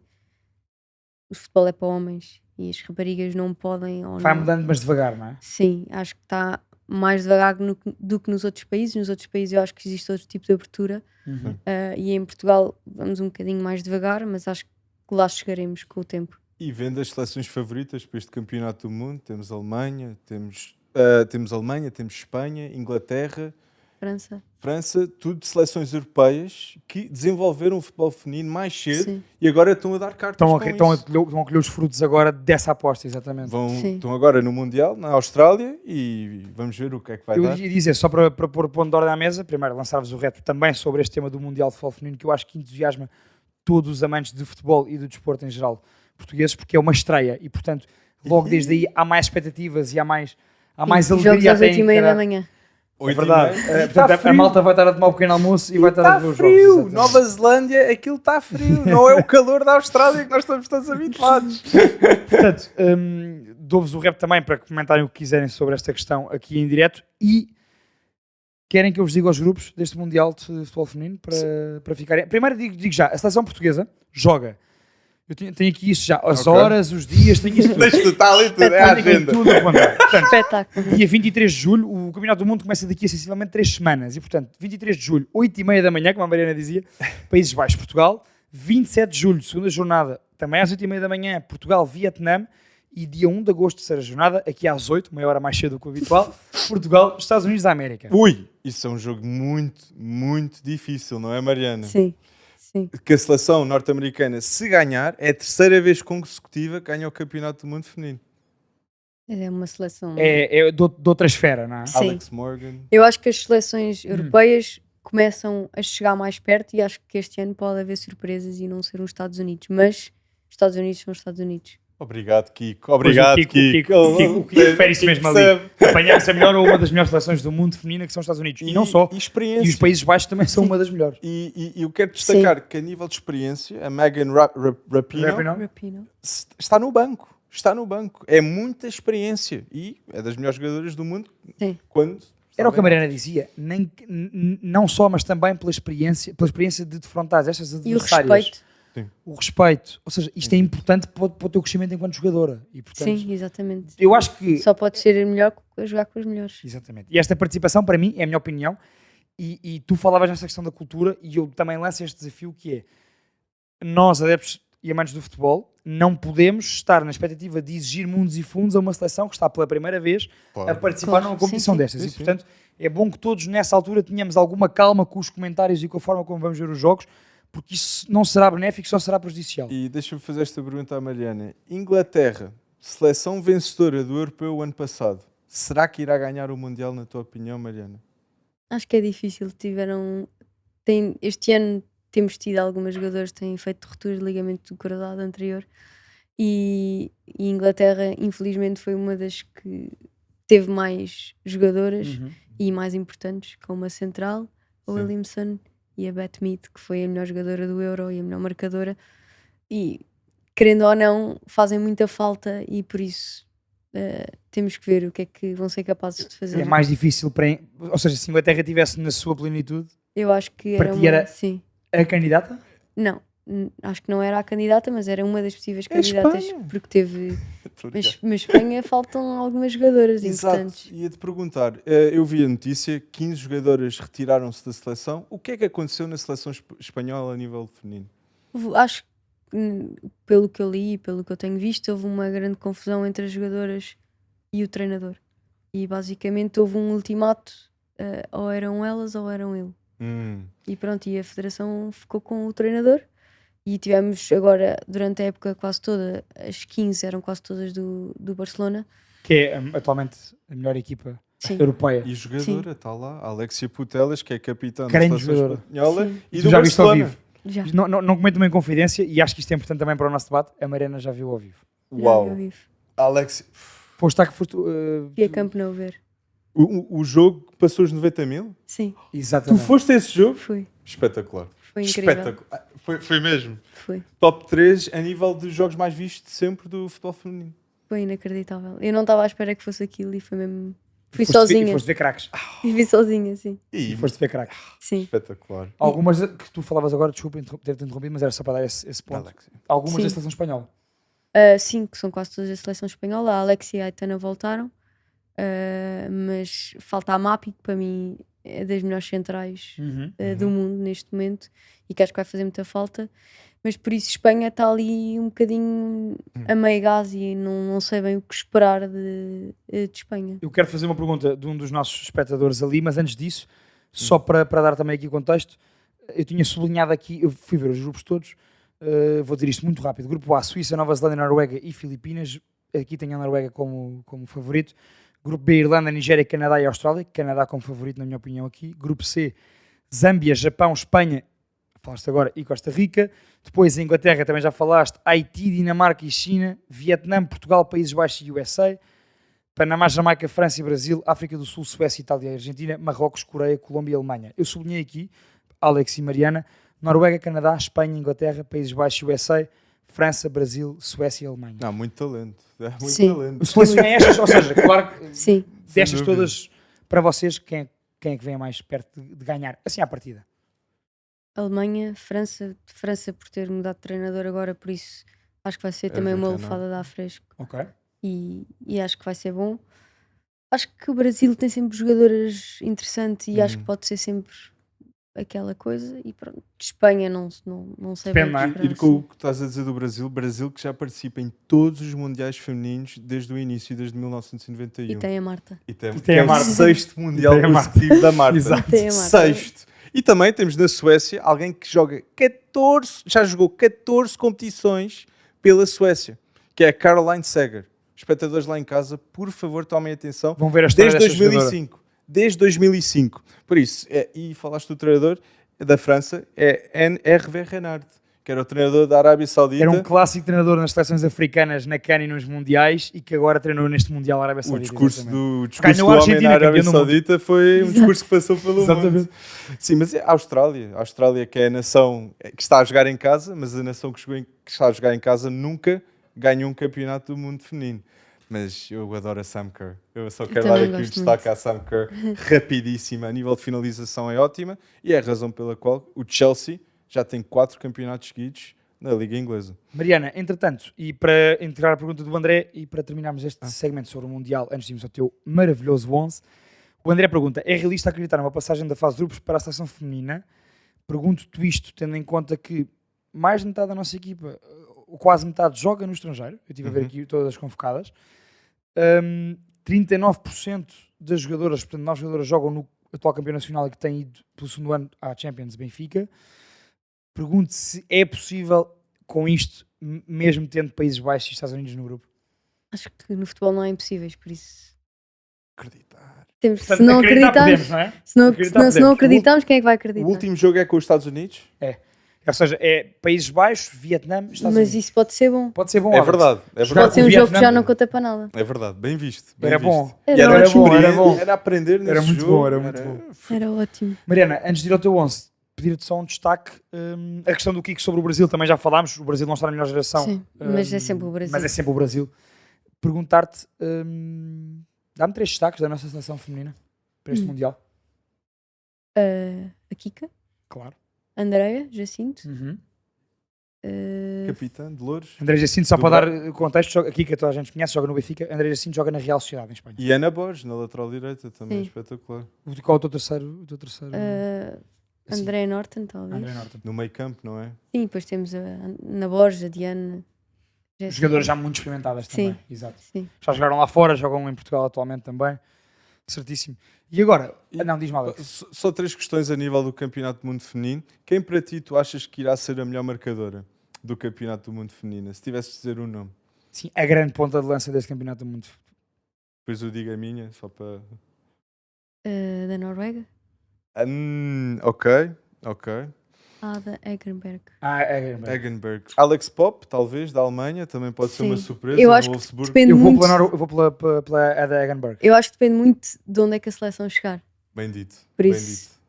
o futebol é para homens e as raparigas não podem ou Vai não. mudando, mas devagar, não é? Sim, acho que está mais devagar do que nos outros países. Nos outros países eu acho que existe outro tipo de abertura e em Portugal vamos um bocadinho mais devagar, mas acho que lá chegaremos com o tempo. E vendo as seleções favoritas para este campeonato do mundo, temos Alemanha, temos Espanha, Inglaterra, França, França, tudo seleções europeias que desenvolveram o futebol feminino mais cedo sim. e agora estão a dar cartas Estão com isso. a colher os frutos agora dessa aposta, exatamente. Sim. Estão agora no Mundial, na Austrália, e vamos ver o que é que vai Eu dar. ia dizer, só para pôr ponto de ordem à mesa, primeiro lançar-vos o reto também sobre este tema do Mundial de Futebol Feminino, que eu acho que entusiasma todos os amantes de futebol e do desporto em geral portugueses, porque é uma estreia e, portanto, logo desde aí há mais expectativas e há mais Jogos alegria às até 8h30 encarar. da manhã. É verdade. E Portanto, tá a frio. malta vai estar a tomar um pequeno almoço e vai estar a ver os jogos. frio! exatamente. Nova Zelândia, aquilo está frio. Não é o calor da Austrália que nós estamos todos habituados. Portanto, dou-vos o rap também para comentarem o que quiserem sobre esta questão aqui em direto e querem que eu vos diga os grupos deste Mundial de Futebol Feminino para ficarem... Primeiro digo já, a seleção portuguesa joga. Eu tenho aqui isso já, as Ok. horas, os dias, tenho isso tudo. Deixa está ali tudo, é a Tenho aqui agenda. tudo apontado. Portanto, Espetáculo. dia 23 de julho, o Campeonato do Mundo começa daqui a sensivelmente 3 semanas. E, portanto, 23 de julho, 8h30 da manhã, como a Mariana dizia, Países Baixos, Portugal. 27 de julho, segunda jornada, também às 8h30 da manhã, Portugal-Vietnã. E dia 1 de agosto, terceira jornada, aqui às 8, meia hora mais cedo do que o habitual, Portugal, Estados Unidos da América. Ui, isso é um jogo muito, muito difícil, não é, Mariana? Sim, sim. Que a seleção norte-americana, se ganhar, é a terceira vez consecutiva que ganha o Campeonato do Mundo Feminino. É uma seleção. É de outra esfera, não é? Sim. Alex Morgan. Eu acho que as seleções europeias começam a chegar mais perto e acho que este ano pode haver surpresas e não ser os Estados Unidos. Mas os Estados Unidos são os Estados Unidos. Obrigado, Kiko. Obrigado, Pois o Kiko refere isso mesmo ali. Apanhar-se a melhor ou uma das melhores seleções do mundo feminina, que são os Estados Unidos. E não só. E E experiência. os Países Baixos também são uma das melhores. E eu quero destacar que, a nível de experiência, a Megan Rapinoe Rapinoe. está no banco. Está no banco. É muita experiência. E é das melhores jogadoras do mundo. Sim. Quando Era o que a Mariana dizia. Não só, mas também pela experiência de defrontar estas E o adversárias. respeito. O respeito. Ou seja, isto é importante para o teu crescimento enquanto jogadora. E, portanto, Sim, exatamente. eu acho que... Só pode ser melhor a jogar com os melhores. Exatamente. E esta participação, para mim, é a minha opinião, e tu falavas nessa questão da cultura, e eu também lanço este desafio, que é, nós, adeptos e amantes do futebol, não podemos estar na expectativa de exigir mundos e fundos a uma seleção que está pela primeira vez a participar Claro. numa competição Sim, sim. destas. Sim, E, sim. portanto, é bom que todos, nessa altura, tenhamos alguma calma com os comentários e com a forma como vamos ver os jogos, porque isso não será benéfico, só será prejudicial. E deixa-me fazer esta pergunta à Mariana. Inglaterra, seleção vencedora do Europeu ano passado, será que irá ganhar o Mundial, na tua opinião, Mariana? Acho que é difícil. Este ano temos tido algumas jogadoras que têm feito ruptura de ligamento do cruzado anterior e Inglaterra, infelizmente, foi uma das que teve mais jogadoras e mais importantes, como a central, a Sim. Williamson e a Beth Mead, que foi a melhor jogadora do Euro e a melhor marcadora. E, querendo ou não, fazem muita falta e por isso temos que ver o que é que vão ser capazes de fazer. É mais difícil para... Ou seja, se a Inglaterra estivesse na sua plenitude, Eu acho que Para era ti uma... era- Sim. a candidata? Não, acho que não era a candidata, mas era uma das possíveis É candidatas, Espanha. porque teve... Estou a brincar. Mas Espanha faltam algumas jogadoras Exato, importantes. ia-te perguntar, eu vi a notícia, 15 jogadoras retiraram-se da seleção. O que é que aconteceu na seleção espanhola a nível feminino? Acho que, pelo que eu li e pelo que eu tenho visto, houve uma grande confusão entre as jogadoras e o treinador. E basicamente houve um ultimato, ou eram elas ou eram ele. E pronto, e a federação ficou com o treinador. E tivemos agora, durante a época quase toda, as 15 eram quase todas do Barcelona. Que é atualmente a melhor equipa Sim. europeia. E jogadora, está lá, a Alexia Putellas, que é capitã da Grande seleção jogadora. espanhola Sim. e Tu do já viste ao Barcelona. vivo? Já. Não comento-me em confidência, e acho que isto é importante também para o nosso debate. A Mariana já viu ao vivo. Já vi Uau, ao vivo. Alexia. Foste Fui a campo não ver. O jogo passou os 90 mil? Sim, Tu Exatamente. foste a esse jogo? fui. Espetacular. Foi incrível. Espetacular. Foi mesmo. Foi. Top 3 a nível dos jogos mais vistos de sempre do futebol feminino. Foi inacreditável. Eu não estava à espera que fosse aquilo e foi mesmo. Fui Foste sozinha. E foste ver craques. E vi sozinha, sim. E Foste ver craques. Sim. espetacular. Algumas que tu falavas agora, desculpa ter-te interrompido, mas era só para dar esse ponto. Alexia. Algumas Sim. da seleção espanhola. Sim, que são quase todas da seleção espanhola. A Alexia e a Aitana voltaram. Mas falta a Mapi, que para mim é das melhores centrais do mundo neste momento e que acho que vai fazer muita falta. Mas por isso Espanha está ali um bocadinho a meio gás e não sei bem o que esperar de Espanha. Eu quero fazer uma pergunta de um dos nossos espectadores ali, mas antes disso, só para dar também aqui contexto, eu tinha sublinhado aqui, eu fui ver os grupos todos, vou dizer isto muito rápido. Grupo A, Suíça, Nova Zelândia, Noruega e Filipinas. Aqui tenho a Noruega como favorito. Grupo B, Irlanda, Nigéria, Canadá e Austrália. Canadá como favorito, na minha opinião, aqui. Grupo C, Zâmbia, Japão, Espanha, falaste agora, e Costa Rica. Depois a Inglaterra, também já falaste, Haiti, Dinamarca e China. Vietnã, Portugal, Países Baixos e USA. Panamá, Jamaica, França e Brasil. África do Sul, Suécia, Itália e Argentina. Marrocos, Coreia, Colômbia e Alemanha. Eu sublinhei aqui, Alex e Mariana, Noruega, Canadá, Espanha, Inglaterra, Países Baixos e USA. França, Brasil, Suécia e Alemanha. Não, muito talento. É muito Sim. talento. Selecionei estas, ou seja, claro que Sim. destas dúvida. todas, para vocês, quem é que vem mais perto de ganhar? Assim à partida. Alemanha, França por ter mudado de treinador agora, por isso acho que vai ser também uma Renato. lufada de ar fresco Ok. e acho que vai ser bom. Acho que o Brasil tem sempre jogadoras interessantes e acho que pode ser sempre aquela coisa e pronto. De Espanha não sei Depende, bem não é? o que esperar, Ir com o sim. que estás a dizer do Brasil que já participa em todos os mundiais femininos desde o início, desde E 1991. tem a Marta. E tem, E tem que é a o Marta. sexto mundial E tem a Marta. consecutivo da Marta. Exato. Tem a Marta. Sexto. E também temos na Suécia alguém que joga 14, já jogou 14 competições pela Suécia, que é a Caroline Seger. Espectadores lá em casa, por favor, tomem atenção. Vão ver a história Desde desta jogadora. 2005. Desde 2005. Por isso, e falaste do treinador da França, é Hervé Renard, que era o treinador da Arábia Saudita. Era um clássico treinador nas seleções africanas, na CAN e nos mundiais, e que agora treinou neste Mundial Arábia O Saudita. discurso exatamente. do Ganhou a homem Argentina, na Arábia campeão do mundo. Saudita foi um discurso que passou pelo Exatamente. mundo. Sim, mas é a Austrália. A Austrália que é a nação que está a jogar em casa, mas a nação que está a jogar em casa nunca ganhou um campeonato do mundo feminino. Mas eu adoro a Sam Kerr. Eu só quero dar também aqui o gosto destaque à Sam Kerr. Rapidíssima. A nível de finalização é ótima. E é a razão pela qual o Chelsea já tem 4 campeonatos seguidos na Liga Inglesa. Mariana, entretanto, e para integrar a pergunta do André e para terminarmos este segmento sobre o Mundial, antes de irmos ao teu maravilhoso 11, o André pergunta: é realista acreditar numa passagem da fase de grupos para a seleção feminina? Pergunto-te isto, tendo em conta que mais de metade da nossa equipa, ou quase metade, joga no estrangeiro. Eu estive a ver aqui todas as convocadas. 39% das jogadoras, portanto, 9 jogadoras jogam no atual campeão nacional e que têm ido pelo segundo ano à Champions Benfica. Pergunto se é possível, com isto, mesmo tendo Países Baixos e Estados Unidos no grupo. Acho que no futebol não há impossíveis, por isso. Acreditar. Portanto, Se não acreditar acreditarmos, podemos, não é? se não Acreditar se não podemos. acreditarmos, quem é que vai O acreditar? último jogo é com os Estados Unidos? Ou seja, é Países Baixos, Vietnã, Estados Mas Unidos. isso pode ser bom. Pode ser bom, É Alex. verdade. É Jogar Pode ser com um o jogo que já Vietnã. não conta para nada. É verdade, bem visto. Bem Era visto. bom. Era E ótimo. descobrir, Era bom. era aprender nesse Era muito jogo. bom, era muito bom. Era ótimo. Mariana, antes de ir ao teu 11, pedir-te só um destaque. A questão do Kiko sobre o Brasil, também já falámos. O Brasil não está na melhor geração. Sim, mas é sempre o Brasil. Mas é sempre o Brasil. Perguntar-te, dá-me 3 destaques da nossa seleção feminina para este Mundial. A Kika, Claro. Andreia, Jacinto. Capitã de Louros. André Jacinto, só Do para dar contexto, joga, aqui que toda a gente conhece, joga no Benfica. André Jacinto joga na Real Sociedade, em Espanha. E Ana Borges, na lateral direita, também Sim. espetacular. Qual é o teu terceiro? Assim, André Norton, talvez. André Norton. No meio campo, não é? Sim, depois temos a Ana Borges, a Diana. Jéssica. Jogadoras já muito experimentadas também. Sim. Exato. Sim. Já jogaram lá fora, jogam em Portugal atualmente também. Certíssimo. E agora? Não, diz-me, Alex. Só 3 questões a nível do Campeonato do Mundo Feminino. Quem para ti tu achas que irá ser a melhor marcadora do Campeonato do Mundo Feminino? Se tivesse de dizer um nome. Sim, a grande ponta de lança deste campeonato do mundo. Depois eu digo a minha, só para... Da Noruega. Ok. Ada Egenberg. Egenberg. Alex Pop, talvez, da Alemanha, também pode ser uma Sim. surpresa. Eu no acho que Wolfsburg. depende Eu vou muito. eu vou pela Ada Egenberg. Eu acho que depende muito de onde é que a seleção chegar. Bem dito. Por bem isso- dito.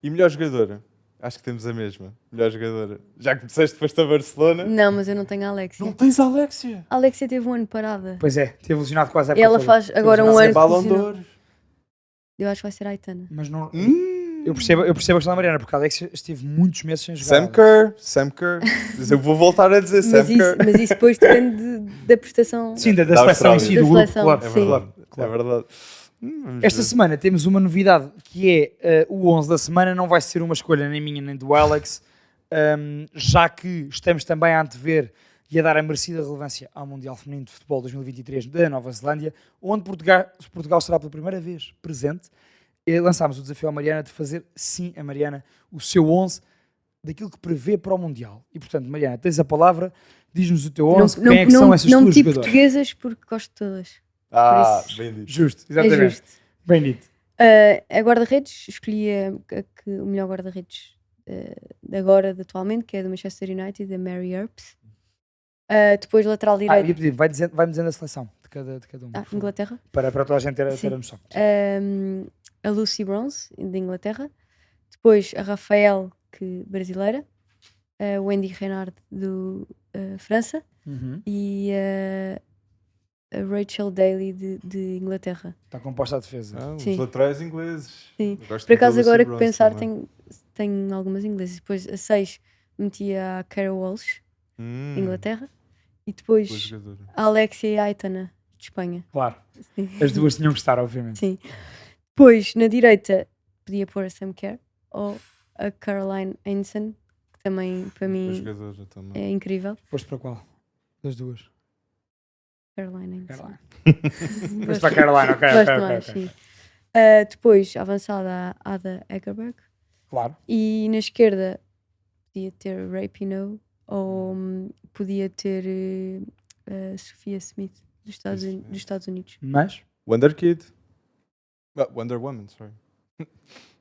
E melhor jogadora? Acho que temos a mesma. Melhor jogadora. Já que disseste foste a Barcelona. Não, mas eu não tenho a Alexia. Não tens a Alexia. A Alexia teve um ano parada. Pois é, teve lesionado quase a E ela faz agora um É ano. Ballon que d'Or. Eu acho que vai ser a Aitana. Mas não... Eu percebo a questão da Mariana, porque a Alexia esteve muitos meses sem jogar. Sam Kerr. Eu vou voltar a dizer Sam Mas isso, Kerr. mas isso depois depende da prestação. Sim, da Da seleção em si, Austrália. do Da grupo, seleção, claro. É sim. verdade. Claro. É verdade. Vamos Esta ver. semana temos uma novidade que é o 11 da semana, não vai ser uma escolha nem minha nem do Alex, já que estamos também a antever e a dar a merecida relevância ao Mundial Feminino de Futebol 2023 da Nova Zelândia, onde Portugal será pela primeira vez presente. E lançámos o desafio à Mariana de fazer, sim, a Mariana, o seu 11 daquilo que prevê para o Mundial. E, portanto, Mariana, tens a palavra, diz-nos o teu 11, quem é que são essas não tuas meti jogadoras? portuguesas porque gosto de todas. Ah, Por isso- bem dito. Justo, É exatamente. justo. Bem dito. A guarda-redes, escolhi o melhor guarda-redes de agora, de atualmente, que é do Manchester United, a Mary Earps. Depois lateral Ia direito, pedir, vai-me dizendo a seleção de cada um. por favor. Inglaterra. Para toda a gente ter Sim. a noção. A Lucy Bronze, de Inglaterra. Depois a Rafael, brasileira. A Wendy Renard, do França. E a Rachel Daly, de Inglaterra. Está composta a defesa. Os Sim. laterais ingleses. Sim. Eu gosto Por acaso, muito da agora Lucy que Bronze pensar, também. tenho algumas inglesas. Depois a 6 metia a Cara Walsh, de Inglaterra. E Boa depois jogadora. a Alexia e a Aitana, de Espanha. Claro. Sim. As duas tinham que estar, obviamente. Sim. Depois, na direita, podia pôr a Sam Kerr, ou a Caroline Einstein, que também para A mim jogadora também. é incrível. Foste para qual? Das duas. Caroline Einstein. Caroline. Gosto- Foste para a Caroline, ok, gosto ok, mais, ok. sim. Depois, avançada, a Ada Egerberg. Claro. E na esquerda podia ter Ray Pino ou podia ter Sophia Smith dos Estados Unidos. Mas, Wonder Kid. Wonder Woman, sorry.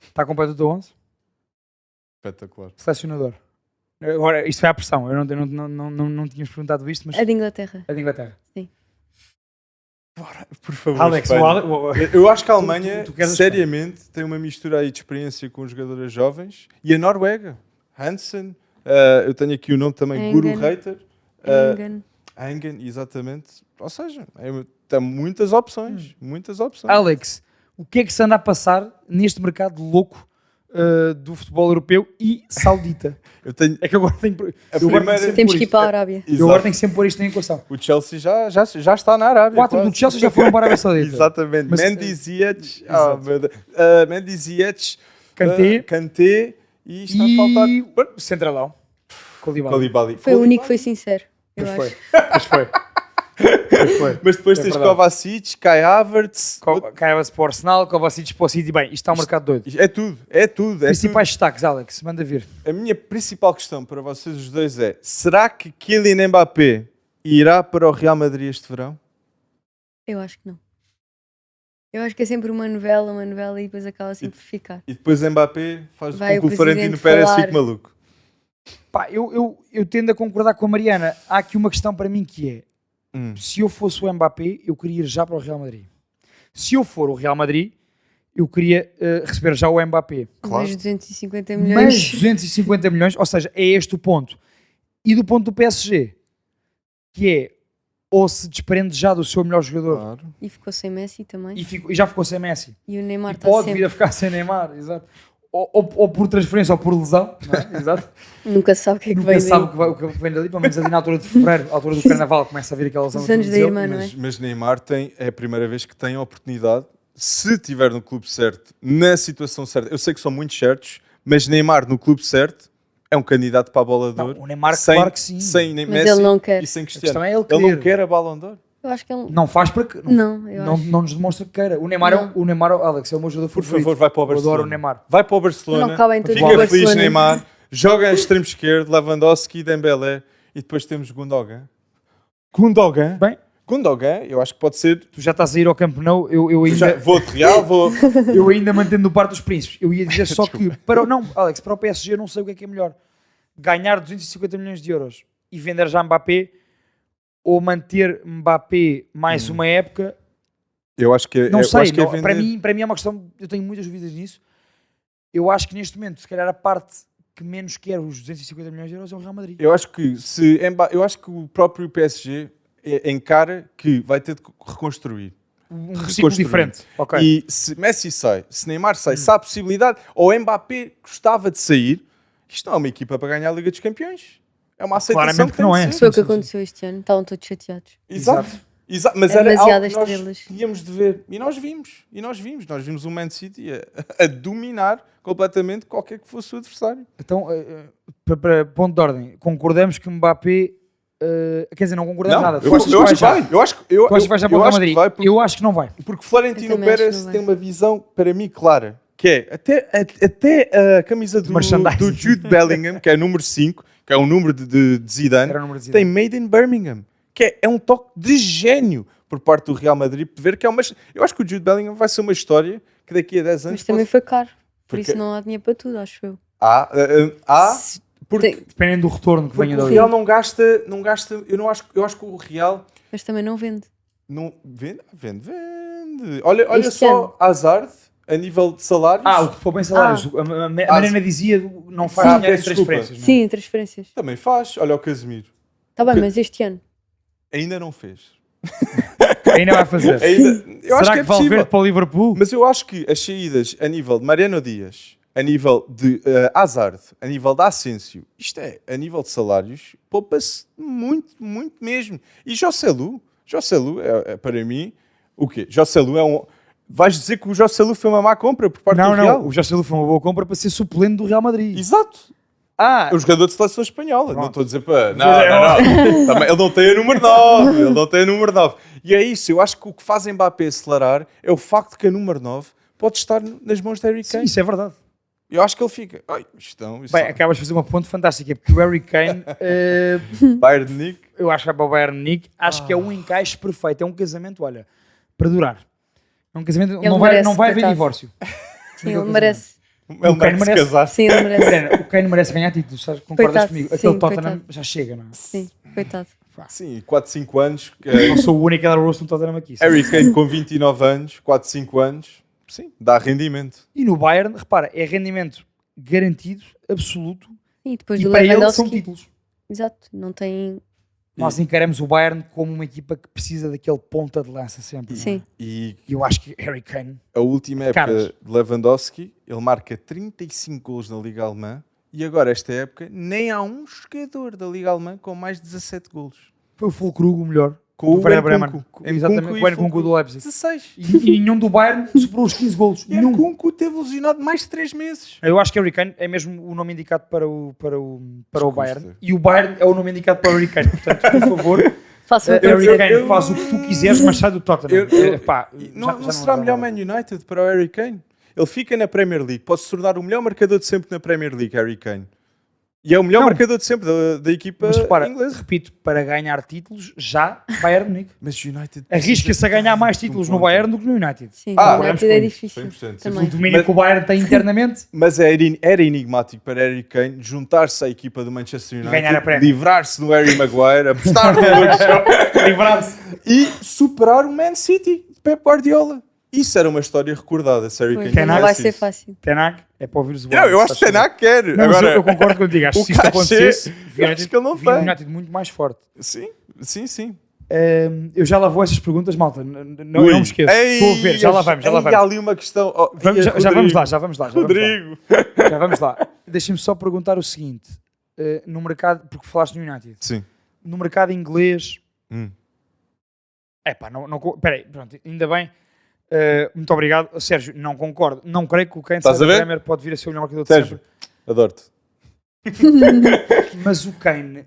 está completo o teu 11? Espetacular. Selecionador. Agora, isto foi à pressão. Eu não tínhamos perguntado isto, mas A de Inglaterra. a de Inglaterra. Por favor, Alex, Espanha. Eu acho que a Alemanha, tu queres a seriamente, tem uma mistura aí de experiência com jogadoras jovens. E a Noruega, Hansen, eu tenho aqui o nome também, Guru Engen. Reiter. Engen. Engen, exatamente. Ou seja, tem muitas opções. Muitas opções. Alex, o que é que se anda a passar neste mercado louco do futebol europeu e saudita? Eu tenho É que agora tenho. a eu agora primeira... tenho Temos pôr que ir isto. para a Arábia. Eu agora tenho que sempre pôr isto em equação. O Chelsea já está na Arábia. 4 do quase. Chelsea já foram para a Arábia Saudita. Exatamente. Mas, Mendy, Ziyech, exato. Mendy, Ziyech, Kanté Kanté e está a faltar e o centralão. Koulibaly. Koulibaly. Foi o único que foi sincero. Eu Pois acho. foi. Pois foi. Pois foi. Mas depois É tens verdade. Kovacic, Kai Havertz. Caiava-se para o Arsenal, Kovacic para o City. Bem, isto está um mercado doido. É tudo, é tudo. Principais destaques, Alex, manda vir. A minha principal questão para vocês os dois é: será que Kylian Mbappé irá para o Real Madrid este verão? Eu acho que não. Eu acho que é sempre uma novela e depois acaba sempre por ficar. E depois Mbappé faz Vai com que o o Florentino presidente Pérez falar. fique maluco. Pá, eu tendo a concordar com a Mariana. Há aqui uma questão para mim que é: se eu fosse o Mbappé, eu queria ir já para o Real Madrid. Se eu for o Real Madrid, eu queria receber já o Mbappé. Claro. Mas 250 Mas milhões. 250 milhões, ou seja, é este o ponto. E do ponto do PSG, que é ou se desprende já do seu melhor jogador Claro. E ficou sem Messi também. e já ficou sem Messi. E o Neymar E está pode sempre. vir a ficar sem Neymar, exato. Ou por transferência ou por lesão, não é? Exato. Nunca se sabe o que é que Nunca vem se sabe daí. o que vem dali, pelo menos ali na altura de fevereiro, a altura do carnaval, começa a vir aquela lesão. Os anos que da tu dizes. irmã, não é? Mas Neymar é a primeira vez que tem a oportunidade, se estiver no clube certo, na situação certa. Eu sei que são muitos certos, mas Neymar no clube certo é um candidato para a bola de Não, ouro. o Neymar, sem, claro que sim. Sem nem Mas Messi ele não quer. e sem A Cristiano. questão é ele Ele não querer. quer a Ballon d'Or. Eu acho que ele. Não faz porque Não, eu não, acho. não nos demonstra que queira. O Neymar, Alex, é o meu jogador Por favorito. favor, vai para o Eu adoro Barcelona. o Neymar. Vai para o Barcelona. Não cabem todos Fica no feliz, Barcelona. Neymar. Joga a extremo esquerdo, Lewandowski, Dembélé e depois temos Gundogan. Gundogan? Bem, Gundogan, eu acho que pode ser... tu já estás a ir ao Camp Nou, eu ainda... Vou de Real, vou... Eu ainda mantendo o par dos príncipes. Eu ia dizer só que, não, Alex, para o PSG eu não sei o que é melhor. Ganhar 250 milhões de euros e vender já Mbappé ou manter Mbappé mais uma época, Eu acho que é... não eu sei. acho que é Não, para mim é uma questão, eu tenho muitas dúvidas nisso. Eu acho que neste momento, se calhar a parte que menos quer os 250 milhões de euros é o Real Madrid. Eu acho que eu acho que o próprio PSG encara que vai ter de reconstruir. Um ciclo diferente. Ok. E se Messi sai, se Neymar sai, se há a possibilidade, ou Mbappé gostava de sair, isto não é uma equipa para ganhar a Liga dos Campeões. É uma aceitação Claramente que tem não de é. ser. Foi o que Sim, sim, aconteceu este ano. Estavam todos chateados. Exato. Mas É era algo demasiadas que nós estrelas. tínhamos de ver. E nós vimos o Man City a dominar completamente qualquer que fosse o adversário. Então, para ponto de ordem, concordamos que Mbappé... quer dizer, não concordamos nada. Tu eu achas acho que já? vai. Eu acho que Tu achas que vai já para o Real Madrid? vai, Eu acho que não vai. porque Florentino Eu também acho que Pérez não vai. tem uma visão, para mim, clara. Que é, até a camisa do merchandising. Jude Bellingham, que é número 5, que é o número de Zidane, Era o número de Zidane. tem Made in Birmingham, que é um toque de gênio por parte do Real Madrid, para ver que é uma... Eu acho que o Jude Bellingham vai ser uma história que daqui a 10 anos... Mas também foi caro. Por Porque- isso não há dinheiro para tudo, acho eu. Há, porque, Tem- Dependendo do retorno que porque venha o dali. Real não gasta, eu acho que o Real Mas também não vende. não vende. Olha Este só Hazard, a nível de salários, O que for bem salários. A Mariana dizia não faz Ah, dinheiro em peço desculpa. transferências. não é? Sim, transferências. também faz. Olha o Casemiro. Está bem, Que- mas este ano. Ainda não fez. Ainda vai fazer. Eu acho Será que que é Valverde possível. para o Liverpool? Mas eu acho que as saídas a nível de Mariano Dias, a nível de Hazard, a nível de Asensio, isto é, a nível de salários, poupa-se muito, muito mesmo. E Joselu é para mim, o quê? Joselu é um... Vais dizer que o Joselu foi uma má compra por parte do Real? Não, o Joselu foi uma boa compra para ser suplente do Real Madrid. Exato. Ah, É o jogador de seleção espanhola. Pronto. Não estou a dizer para... Não. Também, ele não tem a número 9. Ele não tem a número 9. E é isso. Eu acho que o que faz Mbappé acelerar é o facto de que a número 9 pode estar nas mãos de Harry sim, Kane. isso é verdade. Eu acho que ele fica... Ai, isto Bem, acabas de fazer uma ponte fantástica, porque o Harry Kane, Bayern de Nick. eu acho que vai para o Bayern Munique, acho que é um encaixe perfeito, é um casamento, olha, para durar. É um casamento, Ele não merece, vai haver coitado. divórcio. Sim, ele merece. Ele Kane merece merece. casar. Sim, ele merece. Mariana, o Kane merece ganhar títulos, sabes? Concordas Coitado, comigo? sim, Aquele Tottenham coitado. já chega, não é? Sim, coitado. Sim, 4, 5 anos. Não sou o único a dar o rosto no Tottenham aqui. sabe? Harry Kane com 29 anos, 4, 5 anos. Sim, dá rendimento. E no Bayern, repara, é rendimento garantido, absoluto, E depois e do para ele são Lewandowski. títulos. Exato, não tem. Nós encaramos o Bayern como uma equipa que precisa daquele ponta de lança sempre. não é? Sim. E E eu acho que Harry Kane, a última época Caras. de Lewandowski, ele marca 35 golos na Liga Alemã. E agora, esta época, nem há um jogador da Liga Alemã com mais de 17 golos. foi o Fulkrug o melhor. Com o Werder Bremen. Nkunku. Exatamente, Nkunku e com o Nkunku Fulkrug. do Leipzig. 16. E nenhum do Bayern superou os 15 golos. E Nenhum. Nkunku teve lesionado mais de 3 meses. Eu acho que Harry Kane é mesmo o nome indicado para o Descusta. Bayern. E o Bayern é o nome indicado para o Harry Kane. Portanto, por favor, Faça o que Harry eu Kane faz o que tu quiseres, mas sai do Tottenham. Pá, Não será melhor Man United para o Harry Kane? Ele fica na Premier League. Pode se tornar o melhor marcador de sempre na Premier League, Harry Kane. E é o melhor Não. marcador de sempre da equipa Mas repara, inglesa. repito, para ganhar títulos, já Bayern Munique. Mas United... Arrisca-se a ganhar mais títulos no Bayern do que no United. Sim, Ah, o United olhamos é com isso, difícil. 100%. O Também. domínio que o Bayern tem internamente. Mas era enigmático para Harry Kane juntar-se à equipa do Manchester United, ganhar a Premier. livrar-se do Harry Maguire, apostar no Luke Shaw Livrar-se. e superar o Man City de Pep Guardiola. Isso era uma história recordada, se Harry Pois, Kane não Tenac. vai fizesse ser isso. fácil. Tenac é para ouvir os Não, eu acho que Tenac quer. Não, mas Agora, eu concordo contigo. Acho que o se isto cachê, acontecesse, eu acho que ele não vi o tem. United muito mais forte. Sim, sim, sim. Eu já lá vou essas perguntas, malta. Eu não me esqueço. Ei, Estou a ver, já lá vamos. Há ali uma questão. Oh, Vamos, já vamos lá, já vamos lá. Rodrigo. Já vamos lá. Deixem-me só perguntar o seguinte: no mercado, porque falaste no United, Sim. no mercado inglês, Hum. epá, peraí, pronto, ainda bem. Muito obrigado, Sérgio. Não concordo, não creio que o Kane Estás saia a ver? da Premier pode vir a ser o melhor marcador de Sérgio, sempre. adoro-te. Mas o Kane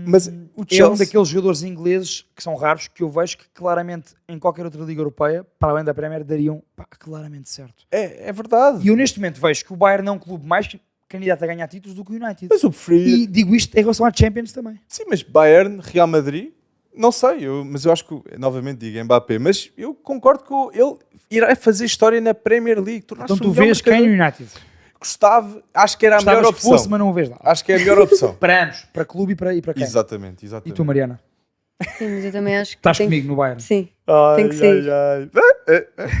Mas o é um Chelsea... daqueles jogadores ingleses que são raros que eu vejo que claramente em qualquer outra liga europeia, para além da Premier, dariam claramente certo. É verdade. E eu neste momento vejo que o Bayern é um clube mais candidato a ganhar títulos do que o United. Mas eu preferia... E digo isto em relação à Champions também. Sim, mas Bayern, Real Madrid, não sei, mas eu acho que, novamente digo, Mbappé, mas eu concordo que ele irá fazer história na Premier League. tornar-se Então o tu melhor vês quem marcador. no United? Gostava, acho que era a Gostavas melhor que opção. fosse, mas não o vês lá. Acho que é a melhor opção. Para ambos, para clube e para quem? Exatamente, E exatamente. tu, Mariana? Sim, mas eu também acho que. Estás tem- comigo no Bayern? Sim. Ai, Tem que sair.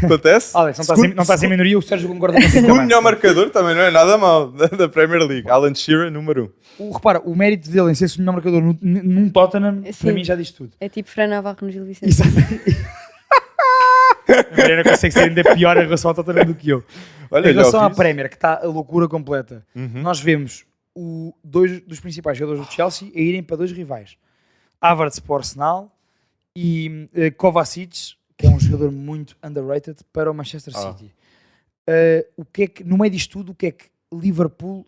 Acontece? Alex, não Segundo- estás em minoria, o Sérgio concorda contigo Segundo também. melhor marcador também não é nada mal da Premier League. Alan Shearer, número 1. Repara, o mérito dele em ser o melhor marcador num Tottenham, para Sim. mim já diz tudo. É tipo Fran Navarro no Gil Vicente. Exato. A Mariana consegue ser ainda pior em relação ao Tottenham do que eu. Olha, Em relação à Lloris. Premier, que está a loucura completa, Uhum. nós vemos dois dos principais jogadores do Chelsea a irem para dois rivais. Havertz para o Arsenal e Kovacic, que é um jogador muito underrated, para o Manchester City. O que é que, no meio disto tudo, o que é que Liverpool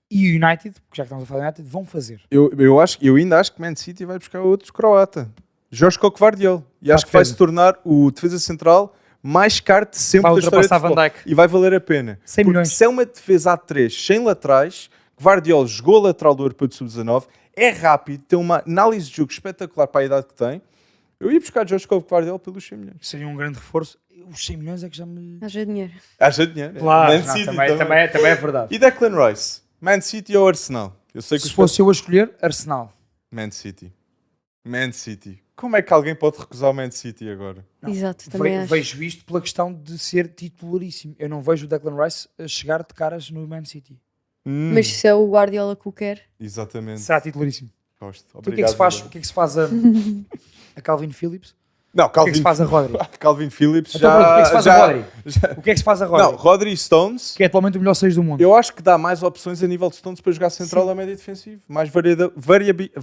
e o United, porque já que estamos a falar do United, vão fazer? Eu ainda acho que Man City vai buscar outro croata. Joško Gvardiol. E acho que vai defesa. se tornar o defesa central mais caro de sempre Vai da história de ultrapassar Van futebol. Dijk. E vai valer a pena. 100 Porque milhões. se é uma defesa A3 sem laterais, Gvardiol jogou a lateral do Europeu de Sub-19, é rápido, tem uma análise de jogo espetacular para a idade que tem. Eu ia buscar Joško Gvardiol pelos 100 milhões. Seria um grande reforço. Os 100 milhões é que já me... Haja dinheiro. Haja dinheiro. Claro, Man não, City também é verdade. E Declan Rice? Man City ou Arsenal? Eu sei que Se os fosse eu a escolher, Arsenal. Man City. Man City. Como é que alguém pode recusar o Man City agora? Não. Exato, também acho. Vejo isto pela questão de ser titularíssimo. Eu não vejo o Declan Rice a chegar de caras no Man City. Mas se é o Guardiola que o quer, Exatamente. Será titularíssimo. Gosto. Então, o que é que se faz, Obrigado, o que é que se faz a Calvin Phillips? Não, O que é que se faz a Rodri? Calvin Phillips Então, pronto, o que é que se faz a Rodri? já- O que é que se faz a Rodri? Não, Rodri e Stones, Que é atualmente o melhor 6 do mundo. eu acho que dá mais opções a nível de Stones para jogar central da média defensivo. Mais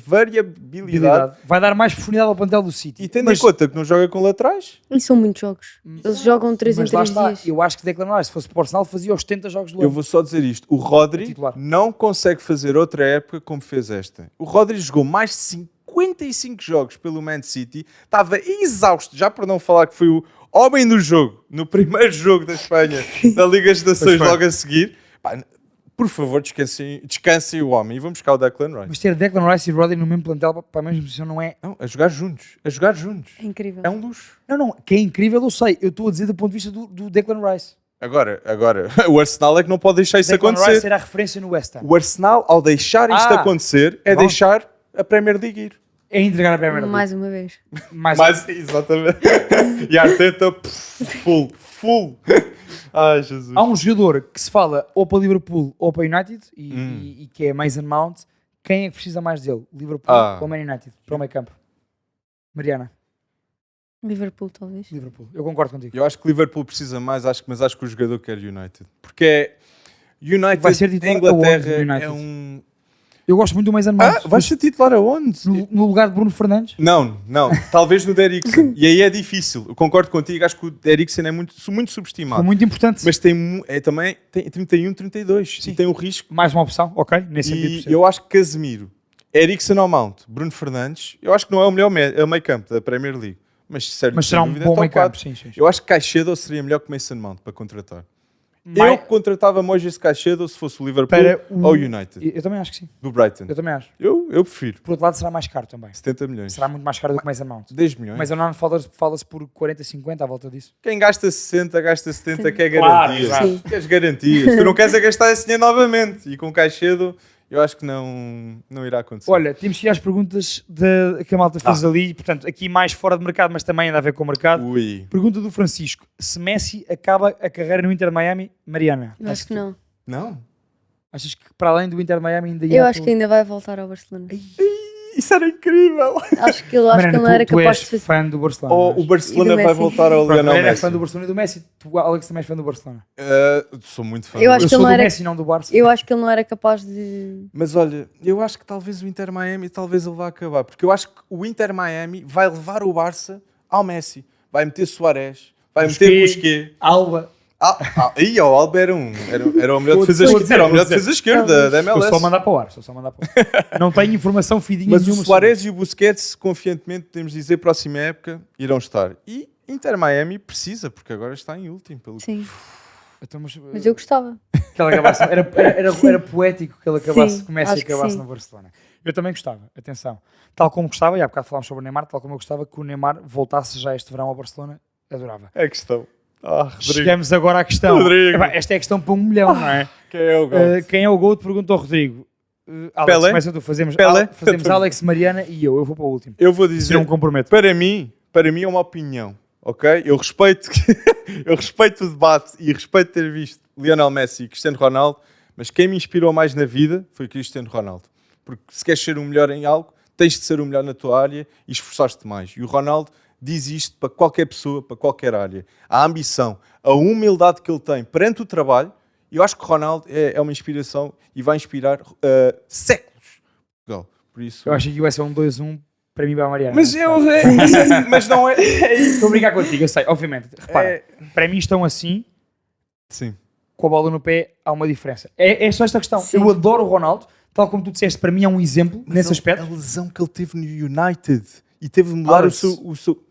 variabilidade. Vai dar mais profundidade ao plantel do City. E tendo Mas- em conta que não joga com laterais, E são muitos jogos. Eles jogam 3 em mas lá 3 está, dias. eu acho que Declan Rice, se fosse para o Arsenal, fazia os 70 jogos do eu ano. vou só dizer isto. O Rodri Titular. não consegue fazer outra época como fez esta. O Rodri jogou mais de 55 jogos pelo Man City, estava exausto, já por não falar que foi o homem do jogo, no primeiro jogo da Espanha, da Liga das Nações, Pois foi. logo a seguir. Pá, por favor, descansem o homem e vamos buscar o Declan Rice. Mas ter Declan Rice e Rodri no mesmo plantel para a mesma posição não é... Não, a jogar juntos. A jogar juntos. É incrível. É um luxo. Não, que é incrível, eu sei. Eu estou a dizer do ponto de vista do Declan Rice. Agora, o Arsenal é que não pode deixar isso Declan Rice acontecer. era a referência no West Ham. O Arsenal, ao deixar isto acontecer, é pronto. deixar a Premier League ir. É entregar a Premier League. Mais uma vez. Mas, exatamente. E a Arteta, full. Ai, Jesus. Há um jogador que se fala ou para Liverpool ou para United e que é Mason Mount. Quem é que precisa mais dele? Liverpool ou Man United? Para o meio campo. Mariana, Liverpool, talvez. Liverpool. Eu concordo contigo. Eu acho que Liverpool precisa mais, mas acho que o jogador quer United. Porque é United Vai ser em titular Inglaterra aonde no United? é um... Eu gosto muito do Mason Mount. vai ser titular aonde? No lugar de Bruno Fernandes? Não. Talvez no Eriksen. E aí é difícil. Eu concordo contigo. Acho que o Eriksen é muito subestimado. Foi muito importante. Mas também tem 31, 32. Sim. E tem um risco. Mais uma opção, ok? Nesse sentido. E percebo. eu acho que Casemiro, Eriksen ou Mount, Bruno Fernandes, eu acho que não é o melhor meio campo da Premier League. Mas será um bom meio campo, sim. Eu acho que Caicedo seria melhor que Mason Mount para contratar. Mai- Eu contratava Moisés Caicedo se fosse o Liverpool Para ou o United. Eu também acho que sim. Do Brighton. Eu também acho. Eu prefiro. Por outro lado, será mais caro também. 70 milhões. Será muito mais caro do que Mason Mount. 10 milhões. Mas não fala-se por 40, 50 à volta disso. Quem gasta 60, gasta 70, quer Claro, garantias. exato. Queres garantias. Tu não queres é gastar esse dinheiro novamente. E com Caicedo, eu acho que não irá acontecer. Olha, temos que ir às perguntas que a malta fez ali. Portanto, aqui mais fora de mercado, mas também ainda a ver com o mercado. Ui. Pergunta do Francisco. Se Messi acaba a carreira no Inter de Miami, Mariana, Eu acho que não. Não? achas que para além do Inter de Miami ainda Eu acho que ainda vai voltar ao Barcelona. Isso era incrível. Acho que ele não era tu capaz és de fazer. fã do Barcelona. Ou não o és? Barcelona E do vai Messi. voltar ao Pronto, Lionel ele é Messi. fã do Barcelona e do Messi. Tu, Alex, também és fã do Barcelona. Sou muito fã. Eu acho Eu que sou ele não do era- Messi, não do Barça. Eu acho que ele não era capaz de. Mas olha, eu acho que talvez o Inter Miami, talvez ele vá acabar. Porque eu acho que o Inter Miami vai levar o Barça ao Messi. Vai meter Suárez, vai meter Busquets. Alba. E o Alba era o melhor defesa Vou dizer, era o vou melhor dizer. defesa esquerda da Estou MLS. só a mandar para o ar. Não tenho informação fidedigna Mas o nenhuma. Suárez e o Busquets, confiantemente, podemos dizer, próxima época, irão estar. E Inter Miami precisa, porque agora está em último. Sim. Então, Mas eu gostava. que ele acabasse, era poético que ele acabasse, Sim, que o Messi acho que acabasse sim. no Barcelona. Eu também gostava, atenção. Tal como gostava, e há bocado falámos sobre o Neymar, tal como eu gostava que o Neymar voltasse já este verão ao Barcelona, adorava. É a questão. Rodrigo. Chegamos agora à questão. Rodrigo. Epá, esta é a questão para 1 milhão, não é? Quem é o gol? Quem é o GOAT? Pergunta ao Rodrigo. Alex, Pelé? começa tu. Fazemos Pelé? Alex, Mariana e eu. Eu vou para o último. Eu vou Se dizer, não me comprometo. para mim é uma opinião, ok? Eu respeito, eu respeito o debate e respeito ter visto Lionel Messi e Cristiano Ronaldo, mas quem me inspirou mais na vida foi Cristiano Ronaldo. Porque se queres ser o melhor em algo, tens de ser o melhor na tua área e esforçar-te mais. E o Ronaldo diz isto para qualquer pessoa, para qualquer área. A ambição, a humildade que ele tem perante o trabalho, e eu acho que o Ronaldo é uma inspiração e vai inspirar séculos. Por isso... Eu acho que vai ser um 2-1 para mim e para a Mariana. Mas, mas não é... Estou a brincar contigo, eu sei, obviamente. Repara, para mim estão assim, Sim. com a bola no pé, há uma diferença. É só esta questão. Sim. Eu adoro o Ronaldo, tal como tu disseste, para mim é um exemplo nesse aspecto. A lesão que ele teve no United e teve de mudar Alex, o seu...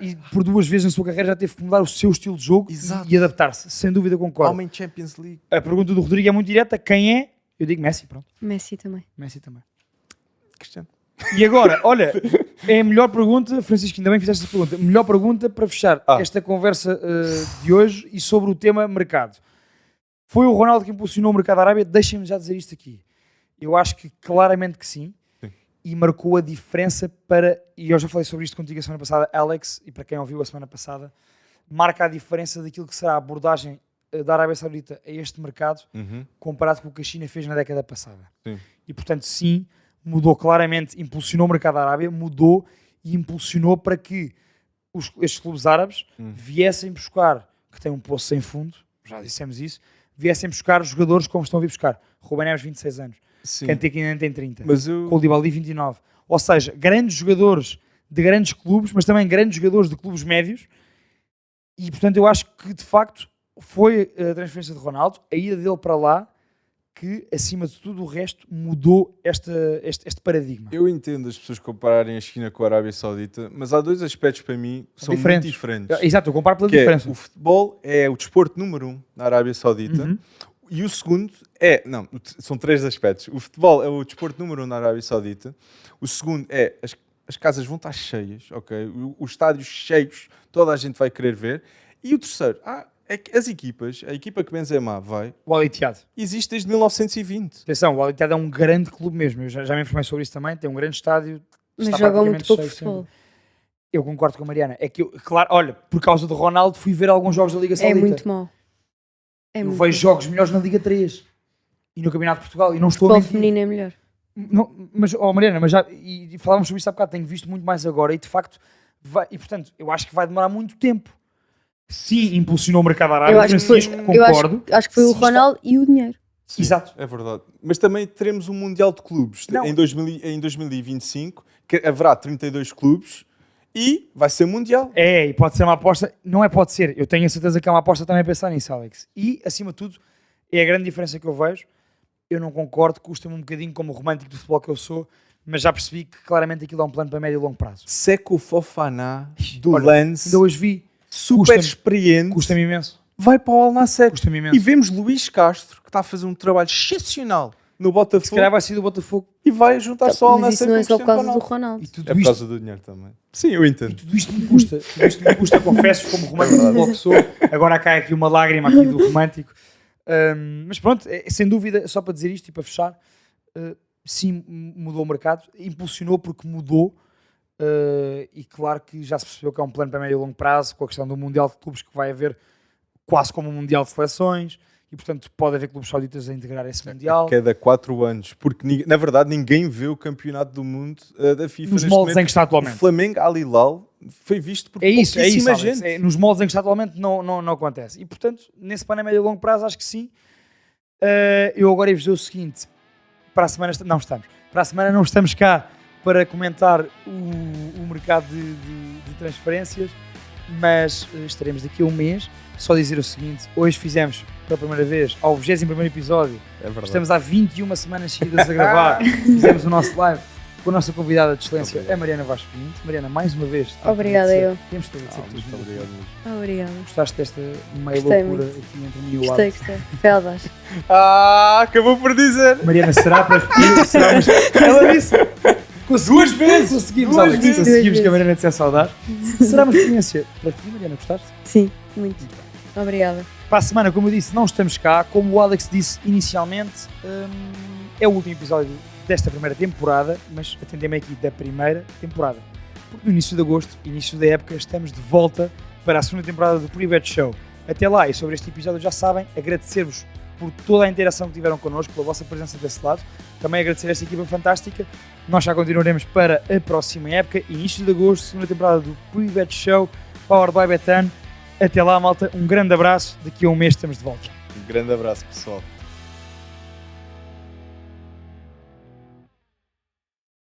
E por 2 vezes na sua carreira já teve que mudar o seu estilo de jogo Exato. e adaptar-se. Sem dúvida concordo. Homem Champions League. A pergunta do Rodrigo é muito direta. Quem é? Eu digo Messi, pronto. Messi também. Messi também. Cristiano. E agora, olha, é a melhor pergunta, Francisco, ainda bem que fizeste esta pergunta, melhor pergunta para fechar esta conversa de hoje e sobre o tema mercado. Foi o Ronaldo que impulsionou o mercado da Arábia? Deixem-me já dizer isto aqui. Eu acho que claramente que sim. E marcou a diferença para, e eu já falei sobre isto contigo a semana passada, Alex, e para quem ouviu a semana passada, marca a diferença daquilo que será a abordagem da Arábia Saudita a este mercado, comparado com o que a China fez na década passada. Sim. E portanto, sim, mudou claramente, impulsionou o mercado da Arábia, mudou e impulsionou para que estes clubes árabes viessem buscar, que tem um poço sem fundo, já dissemos isso, viessem buscar jogadores como estão a vir buscar. Ruben Neves, 26 anos. Sim. Kanté, que ainda tem 30. Mas eu... Koulibaly, 29. Ou seja, grandes jogadores de grandes clubes, mas também grandes jogadores de clubes médios. E, portanto, eu acho que, de facto, foi a transferência de Ronaldo, a ida dele para lá, que, acima de tudo o resto, mudou este paradigma. Eu entendo as pessoas compararem a China com a Arábia Saudita, mas há dois aspectos para mim que são muito diferentes. Exato, eu comparo pela Que diferença. o futebol é o desporto número 1 na Arábia Saudita. E o segundo é... Não, são três aspectos. O futebol é o desporto número 1 na Arábia Saudita. O segundo é... As casas vão estar cheias, ok? Os estádios cheios, toda a gente vai querer ver. E o terceiro... é que as equipas... A equipa que Benzema vai... O Al Ittihad. Existe desde 1920. Atenção, o Al Ittihad é um grande clube mesmo. Eu já me informei sobre isso também. Tem um grande estádio. Mas está jogam praticamente muito pouco cheio futebol. sempre. Eu concordo com a Mariana. É que, claro, olha, por causa do Ronaldo, fui ver alguns jogos da Liga É Saudita. muito mau. É Eu muito vejo mau. jogos melhores na Liga 3 e no Campeonato de Portugal. E não O estou a futebol mentir. feminino é melhor. Não, mas, Mariana, e falávamos sobre isso há bocado, tenho visto muito mais agora e de facto, portanto, eu acho que vai demorar muito tempo. Sim, impulsionou o mercado arábio, Eu acho que foi, Francisco, eu concordo. acho que foi o Sim, está- Ronaldo e o dinheiro. Sim, Exato. É verdade. Mas também teremos um Mundial de Clubes Não. em 2025, que haverá 32 clubes e vai ser Mundial. É, e pode ser uma aposta, não é pode ser, eu tenho a certeza que é uma aposta também a pensar nisso, Alex. E, acima de tudo, é a grande diferença que eu vejo. Eu não concordo, custa-me um bocadinho como romântico do futebol que eu sou, mas já percebi que claramente aquilo é um plano para médio e longo prazo. Seco Fofana do Olha, Lens, Ainda hoje vi, super custa-me- experiente, custa-me imenso. vai para o Al Nassr. Custa-me imenso. E vemos Luís Castro, que está a fazer um trabalho excepcional no Se Botafogo calhar vai sair do Botafogo. e vai juntar-se ao Al Mas isso Nassr não com é o só por Cristiano causa do Ronaldo. Ronaldo. E tudo É por isto causa do dinheiro também. Sim, eu entendo. tudo isto me custa. Tudo isto me custa, confesso, como romântico do que sou. Agora cai aqui uma lágrima aqui do romântico. Mas pronto, sem dúvida, só para dizer isto e para fechar, sim, mudou o mercado, impulsionou porque mudou. E claro que já se percebeu que é um plano para médio e longo prazo, com a questão do Mundial de Clubes que vai haver quase como um Mundial de Seleções. E portanto pode haver clubes sauditas a integrar esse Mundial. Cada 4 anos, porque na verdade ninguém vê o campeonato do mundo da FIFA Nos neste moldes momento. em que está O atualmente. Flamengo Al Hilal foi visto por É isso, pouquíssima Alex. gente. Nos moldes em que está atualmente não acontece. E portanto, nesse plano a médio e longo prazo, acho que sim. Eu agora ia dizer o seguinte: para a semana não estamos. Para a semana não estamos cá para comentar o mercado de transferências, mas estaremos daqui a um mês. Só dizer o seguinte: hoje fizemos pela primeira vez, ao 21º episódio, É verdade. estamos há 21 semanas seguidas a gravar, fizemos o nosso live com a nossa convidada de excelência, Obrigado. a Mariana Vasco Pinto. Mariana, mais uma vez. temos Obrigada, de agradecer. eu. Temos de agradecer por Muito teres vindo. obrigado mesmo. Obrigada. Gostaste desta meia Gostei loucura muito. aqui entre mim e o Gostei, Alex? gostei. Feldas. Acabou por dizer. Mariana, será para repetir? Será uma... Ela disse. Duas vezes! Conseguimos, Duas Alex. vezes. Conseguimos que a Mariana dissesse saudades. Será uma experiência para ti, Mariana? Gostaste? Sim, muito. Obrigada. Para a semana, como eu disse, não estamos cá. Como o Alex disse inicialmente, é o último episódio desta primeira temporada, mas atendemos aqui da primeira temporada. Porque no início de agosto, início da época, estamos de volta para a segunda temporada do Pre-Bet Show. Até lá, e sobre este episódio já sabem, agradecer-vos por toda a interação que tiveram connosco, pela vossa presença desse lado. Também agradecer a esta equipa fantástica. Nós já continuaremos para a próxima época, início de agosto, segunda temporada do Pre-Bet Show, Powered by Betano. Até lá, malta, um grande abraço. Daqui a um mês estamos de volta. Um grande abraço, pessoal.